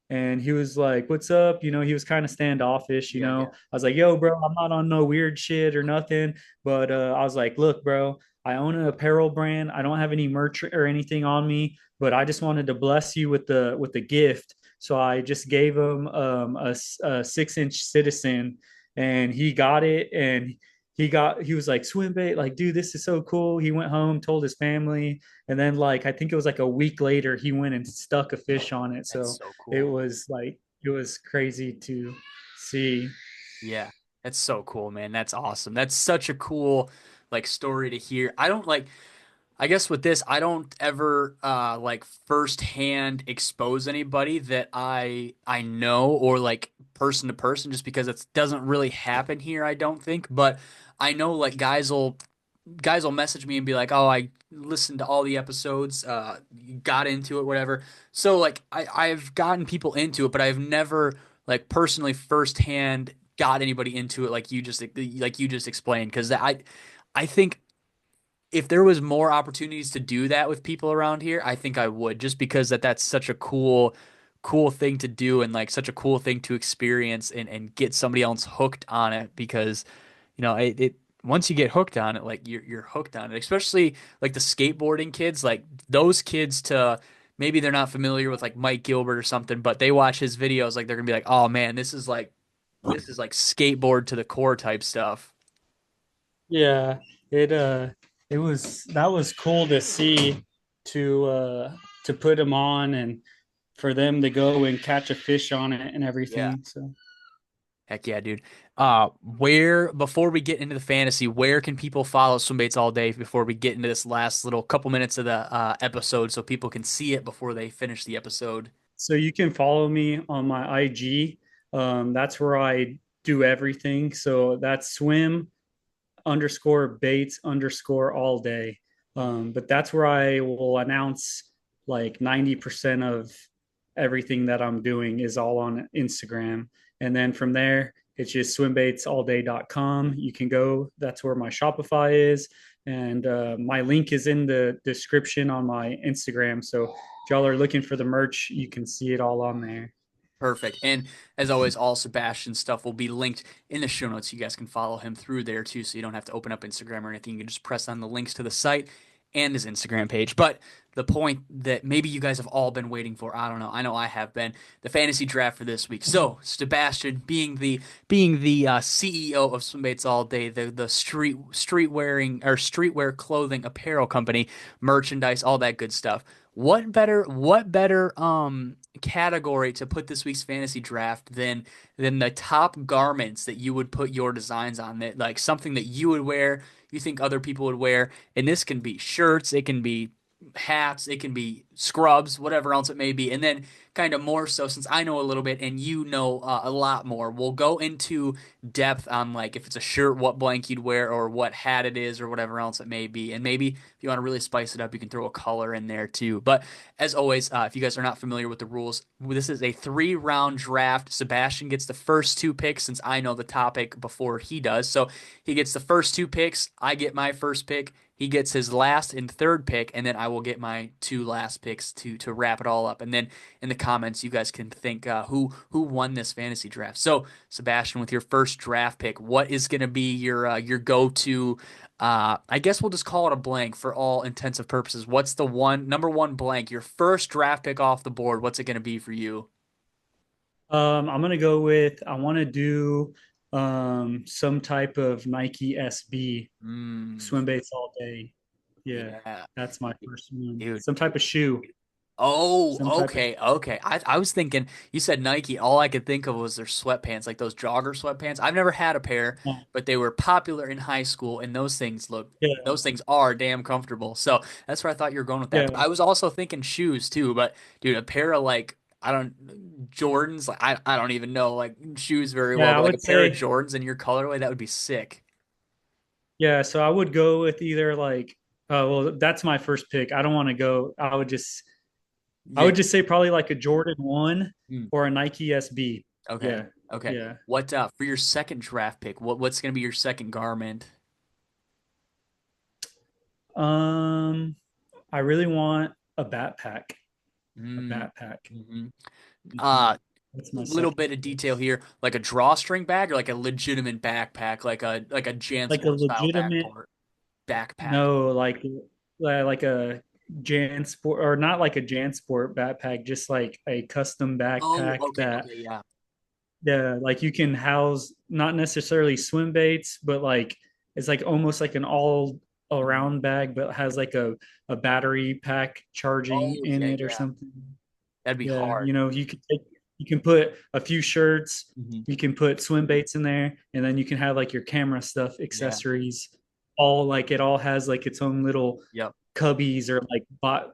and he was like, "What's up?" He was kind of standoffish. Yeah, yeah. I was like, "Yo, bro, I'm not on no weird shit or nothing." But I was like, "Look, bro, I own an apparel brand. I don't have any merch or anything on me, but I just wanted to bless you with the gift." So I just gave him a 6-inch Citizen, and he got it, and he was like, Swimbait, like, dude, this is so cool. He went home, told his family, and then like I think it was like a week later, he went and stuck a fish on it. That's So so it cool. was like it was crazy to see. Yeah, that's so cool, man. That's awesome. That's such a cool like story to hear. I don't like I guess with this, I don't ever like firsthand expose anybody that I know or like person to person just because it doesn't really happen here, I don't think. But I know like guys will message me and be like, "Oh, I listened to all the episodes, got into it, whatever." So like I've gotten people into it, but I've never like personally firsthand got anybody into it like you just explained because I think if there was more opportunities to do that with people around here, I think I would just because that's such a cool thing to do and like such a cool thing to experience and get somebody else hooked on it because it once you get hooked on it like you're hooked on it, especially like the skateboarding kids, like those kids to maybe they're not familiar with like Mike Gilbert or something, but they watch his videos like they're gonna be like, "Oh man, this is like skateboard to the core type stuff." Yeah, it it was that was cool to see to put them on and for them to go and catch a fish on it and Yeah. everything. So Heck yeah, dude. Where before we get into the fantasy, where can people follow Swimbaits all day before we get into this last little couple minutes of the episode so people can see it before they finish the episode? you can follow me on my IG. That's where I do everything. So that's swim_baits_ all day. But that's where I will announce like 90% of everything that I'm doing is all on Instagram. And then from there, it's just swimbaitsallday.com. You can go, that's where my Shopify is. And my link is in the description on my Instagram. So if y'all are looking for the merch, you can see it all on there. Perfect. And as always, all Sebastian stuff will be linked in the show notes. You guys can follow him through there too, so you don't have to open up Instagram or anything. You can just press on the links to the site and his Instagram page. But the point that maybe you guys have all been waiting for, I don't know. I know I have been the fantasy draft for this week. So Sebastian, being the CEO of Swimbaits All Day, the street wearing or streetwear clothing apparel company, merchandise, all that good stuff. What better category to put this week's fantasy draft than the top garments that you would put your designs on, that like something that you would wear, you think other people would wear, and this can be shirts, it can be hats, it can be scrubs, whatever else it may be. And then kind of more so since I know a little bit and you know a lot more, we'll go into depth on like if it's a shirt, what blank you'd wear or what hat it is or whatever else it may be. And maybe if you want to really spice it up, you can throw a color in there too. But as always, if you guys are not familiar with the rules, this is a 3 round draft. Sebastian gets the first 2 picks since I know the topic before he does. So he gets the first 2 picks. I get my first pick. He gets his last and third pick, and then I will get my 2 last picks to wrap it all up. And then in the comments, you guys can think who won this fantasy draft. So Sebastian, with your first draft pick, what is going to be your go to? I guess we'll just call it a blank for all intensive purposes. What's the number one blank? Your first draft pick off the board. What's it going to be for you? I'm gonna go with I want to do some type of Nike SB, Mm, swim baits all day. Yeah, yeah, that's my first one. dude. Some type of shoe. Some Oh, type of okay, okay. I was thinking you said Nike. All I could think of was their sweatpants, like those jogger sweatpants. I've never had a pair, but they were popular in high school, and yeah, those things are damn comfortable. So that's where I thought you were going with that. But yeah, I was also thinking shoes too. But dude, a pair of like I don't Jordans, like I don't even know like shoes very well, yeah. I but like a would pair of say Jordans in your colorway, that would be sick. yeah. So I would go with either like well, that's my first pick. I don't want to go. I would just I Yeah. would just say probably like a Jordan 1 Mm, or a Nike SB. okay. Yeah. Okay. Yeah. What for your second draft pick? What's gonna be your second garment? Um, I really want a backpack. A Mm. backpack. Hmm. Mhm. Uh, That's my little second bit of detail choice. here, like a drawstring bag or like a legitimate backpack, like a Like a JanSport style legitimate, backpack. no, like a JanSport, or not like a JanSport backpack, just like a custom Oh, backpack okay, that, okay, yeah. yeah, like you can house not necessarily swim baits, but like it's like almost like an all Mhm. around bag, but has like a battery pack charging Oh, in yeah, it or yeah. something. That'd be Yeah, hard. you can put a few shirts, Hmm. you can put swim baits in there, and then you can have like your camera stuff, Yeah. accessories, all like it all has like its own little Yep. cubbies or like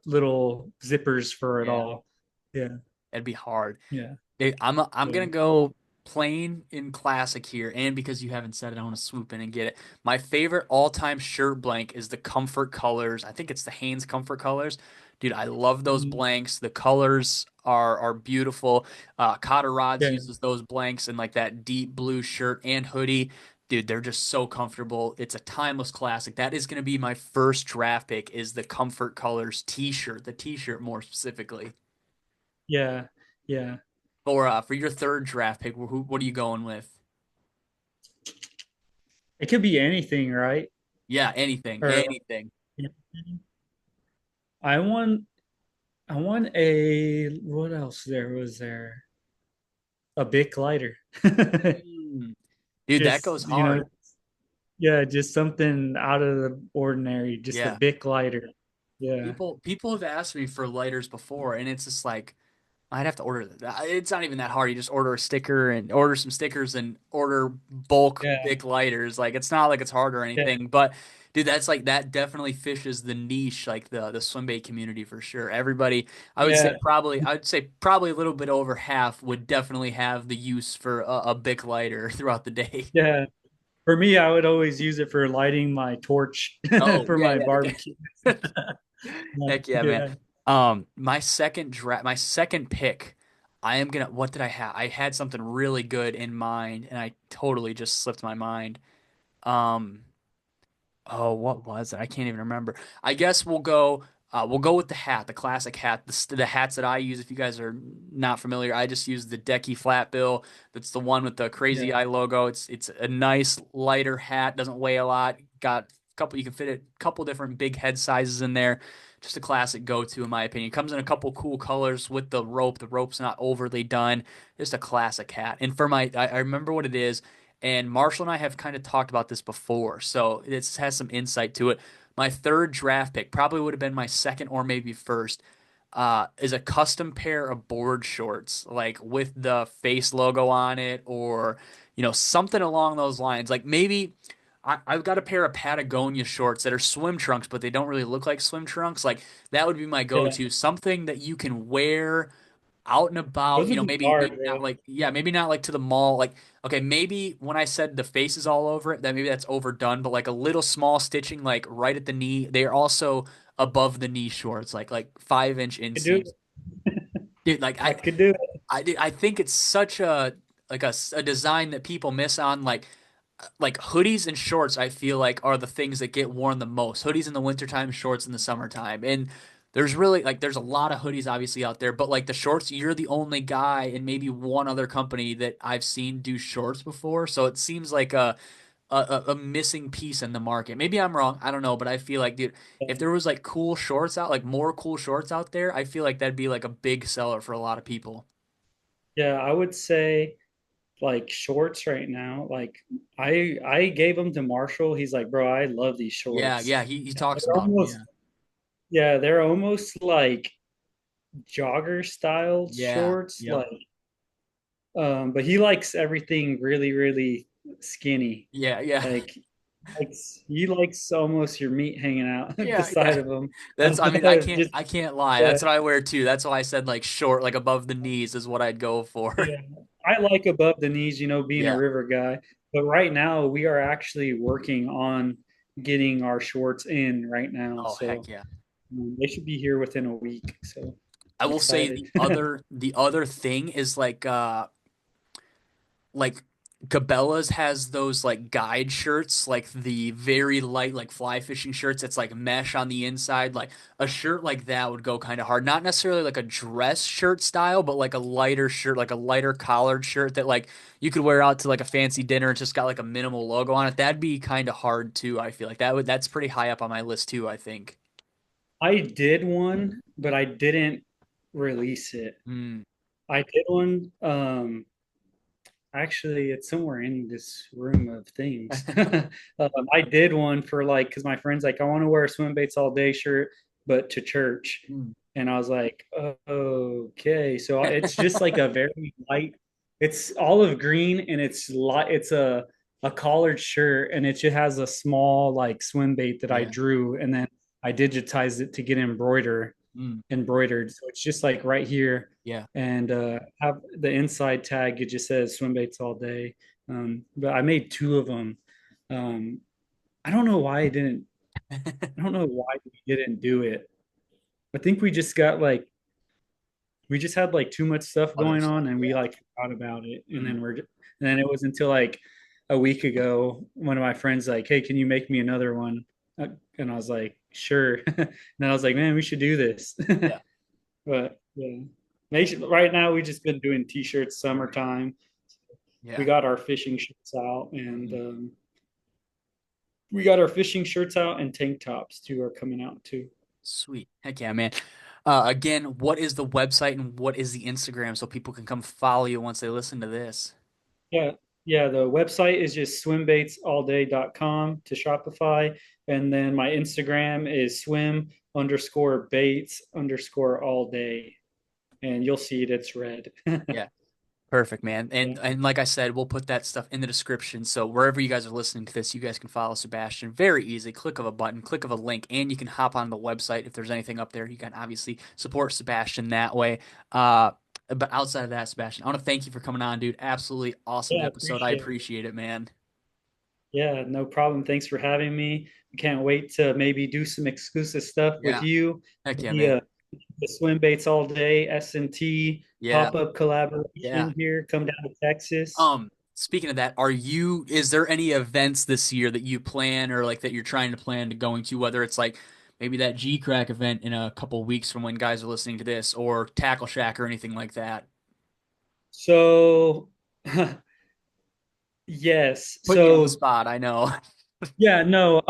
little zippers for it Yeah. all. Yeah, That'd be hard. yeah, Dude, I'm yeah. gonna go plain in classic here, and because you haven't said it, I want to swoop in and get it. My favorite all-time shirt blank is the Comfort Colors. I think it's the Hanes Comfort Colors. Dude, I love those Mhm. blanks. The colors are beautiful. Cotter Rods Yeah, uses those blanks in like that deep blue shirt and hoodie. Dude, they're just so comfortable. It's a timeless classic. That is gonna be my first draft pick is the Comfort Colors t-shirt, the t-shirt more specifically. yeah, yeah. For your third draft pick, what are you going with? It could be anything, right? Yeah, anything, Or anything. I want I want a what else there was there? A Bic lighter. Mm. Dude, that Just, goes hard. yeah, just something out of the ordinary, just a Yeah. Bic lighter. Yeah. People have asked me for lighters before, and it's just like I'd have to order that. It's not even that hard. You just order a sticker and order some stickers and order bulk Yeah. Bic lighters. Like it's not like it's hard or Yeah. anything, but dude, that's like that definitely fishes the niche, like the swim bait community for sure. Everybody, Yeah. I would say probably a little bit over half would definitely have the use for a Bic lighter throughout the day. Yeah. For me, I would always use it for lighting my torch Oh for yeah, my barbecue. yeah. Yeah. Heck yeah, man. Yeah. My second pick, I am gonna. What did I have? I had something really good in mind, and I totally just slipped my mind. Um, Oh, what was it? I can't even remember. I guess we'll go with the hat, the classic hat, the hats that I use. If you guys are not familiar, I just use the Decky flat bill. That's the one with the crazy Yeah. eye logo. It's a nice lighter hat, doesn't weigh a lot. Got a couple you can fit a couple different big head sizes in there. Just a classic go-to in my opinion. Comes in a couple cool colors with the rope. The rope's not overly done. Just a classic hat. And for I remember what it is. And Marshall and I have kind of talked about this before, so this has some insight to it. My third draft pick probably would have been my second or maybe first. Is a custom pair of board shorts, like with the face logo on it, or something along those lines. Like maybe I've got a pair of Patagonia shorts that are swim trunks, but they don't really look like swim trunks. Like that would be my Yeah. go-to. Something that you can wear out and about, Those would be maybe hard, not bro. like yeah, maybe not like to the mall. Like okay, maybe when I said the face is all over it, that maybe that's overdone, but like a little small stitching like right at the knee. They're also above the knee shorts, like 5 inch I could do inseams. it. Dude, like I could do it. I think it's such a design that people miss on like hoodies and shorts I feel like are the things that get worn the most. Hoodies in the wintertime, shorts in the summertime. And there's really like there's a lot of hoodies obviously out there, but like the shorts, you're the only guy and maybe one other company that I've seen do shorts before. So it seems like a missing piece in the market. Maybe I'm wrong, I don't know, but I feel like dude, if there was like cool shorts out, like more cool shorts out there, I feel like that'd be like a big seller for a lot of people. Yeah, I would say like shorts right now. Like I gave them to Marshall. He's like, bro, I love these Yeah, shorts. yeah, he talks They're about them. almost, Yeah. yeah, they're almost like jogger style Yeah. shorts. Yep. Like, but he likes everything really, really skinny. Yeah, yeah. Like, he likes almost your meat hanging out Yeah, the side yeah. of him. I mean, Just I can't lie. yeah, That's what I wear too. That's why I said like short, like above the knees is what I'd go for. yeah. I like above the knees, being a Yeah. river guy. But right now, we are actually working on getting our shorts in right now. Oh, heck So yeah. they should be here within a week. So I I'm will say excited. the other thing is like Cabela's has those like guide shirts, like the very light like fly fishing shirts. It's like mesh on the inside. Like a shirt like that would go kind of hard. Not necessarily like a dress shirt style, but like a lighter shirt, like a lighter collared shirt that like you could wear out to like a fancy dinner. It's just got like a minimal logo on it. That'd be kind of hard too. I feel like that's pretty high up on my list too, I think. I did one, but I didn't release it. Mm. I did one. Actually, it's somewhere in this room of things. I did one for like, because my friend's like, I want to wear a Swimbaits All Day shirt, but to church. Mm. And I was like, okay. So it's just like a very light, it's olive green and it's light, it's a collared shirt and it just has a small like swim bait that I Yeah. drew and then I digitized it to get Mm. embroidered. So it's just like right here. Yeah. And have the inside tag, it just says swim baits all day. But I made two of them. Um, I don't know why I didn't, I don't know why we didn't do it. I think we just got like, we just had like too much stuff Other going stuff. on and we Yeah. like forgot about it. Mm. And then it was until like a week ago, one of my friends like, hey, can you make me another one? And I was like, sure. And then I was like, man, we should do this. Yeah. But yeah, right now we just been doing t-shirts summertime. We Yeah. got our fishing shirts out and Mm. we got our fishing shirts out and tank tops too are coming out too. Sweet. Heck yeah, man. Again, what is the website and what is the Instagram so people can come follow you once they listen to this? Yeah. Yeah, the website is just swimbaitsallday.com to Shopify. And then my Instagram is swim_baits_all day. And you'll see it, it's red. Yeah. Perfect, man. Yeah. And like I said, we'll put that stuff in the description. So wherever you guys are listening to this, you guys can follow Sebastian. Very easy. Click of a button, click of a link, and you can hop on the website if there's anything up there. You can obviously support Sebastian that way. But outside of that, Sebastian, I want to thank you for coming on, dude. Absolutely awesome Yeah, episode. I appreciate it. appreciate it, man. Yeah, no problem. Thanks for having me. Can't wait to maybe do some exclusive stuff with Yeah. you. Heck yeah, Maybe man. the Swim Baits All Day S&T Yeah. pop-up Yeah. collaboration here. Come down to Texas. Speaking of that, is there any events this year that you plan or like that you're trying to plan to going to, whether it's like maybe that G Crack event in a couple weeks from when guys are listening to this or Tackle Shack or anything like that? So, yes. Putting you on the So spot, I know. yeah, no.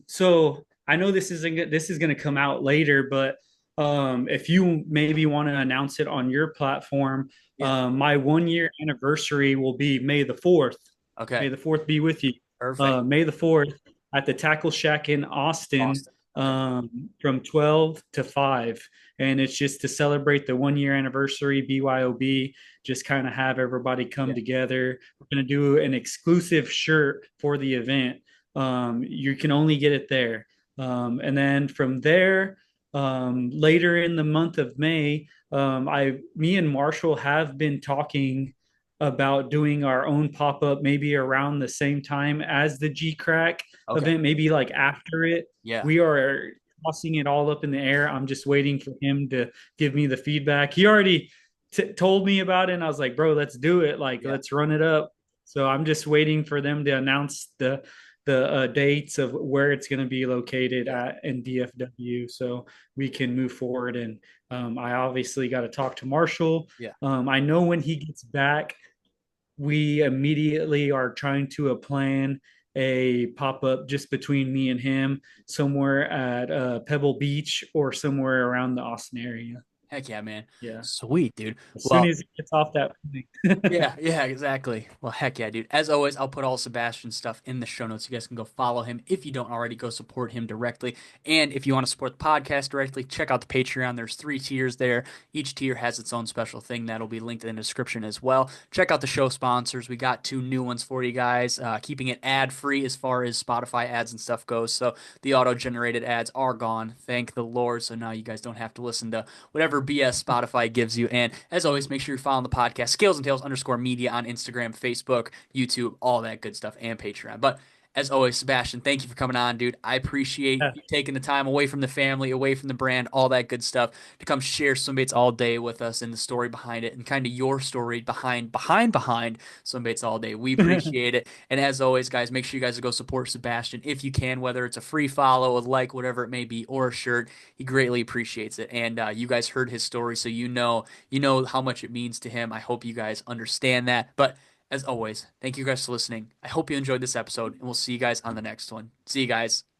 So I know this is gonna come out later, but if you maybe want to announce it on your platform, Yeah. my 1 year anniversary will be May the 4th. Okay. May the 4th be with you. Perfect. May the 4th at the Tackle Shack in Austin, Austin. Okay. from 12 to 5. And it's just to celebrate the 1 year anniversary, BYOB, just kind of have everybody come Yeah. together. We're going to do an exclusive shirt for the event. You can only get it there. And then from there, later in the month of May, me and Marshall have been talking about doing our own pop up maybe around the same time as the G Crack Okay. event, maybe like after it. Yeah. We are tossing it all up in the air. I'm just waiting for him to give me the feedback. He already told me about it, and I was like, bro, let's do it. Like, Yeah. let's run it up. So I'm just waiting for them to announce the dates of where it's going to be located Yeah. at in DFW, so we can move forward. And I obviously got to talk to Marshall. Yeah. I know when he gets back, we immediately are trying to plan a pop up just between me and him somewhere at Pebble Beach or somewhere around the Austin area. Heck yeah, man. Yeah. Sweet, dude. As soon Well, as it gets off that plane. yeah, yeah, exactly. Well, heck yeah, dude. As always, I'll put all Sebastian's stuff in the show notes. You guys can go follow him. If you don't already, go support him directly. And if you want to support the podcast directly, check out the Patreon. There's 3 tiers there. Each tier has its own special thing that'll be linked in the description as well. Check out the show sponsors. We got 2 new ones for you guys, keeping it ad free as far as Spotify ads and stuff goes. So the auto generated ads are gone. Thank the Lord. So now you guys don't have to listen to whatever BS Spotify gives you. And as always, make sure you're following the podcast, Scales and Tails _media on Instagram, Facebook, YouTube, all that good stuff, and Patreon. But As always, Sebastian, thank you for coming on, dude. I appreciate Yeah. you taking the time away from the family, away from the brand, all that good stuff to come share Swimbaits all day with us and the story behind it and kind of your story behind Swimbaits all day. We appreciate it. And as always, guys, make sure you guys go support Sebastian if you can, whether it's a free follow, a like, whatever it may be, or a shirt. He greatly appreciates it. And you guys heard his story, so you know how much it means to him. I hope you guys understand that. But as always, thank you guys for listening. I hope you enjoyed this episode, and we'll see you guys on the next one. See you guys.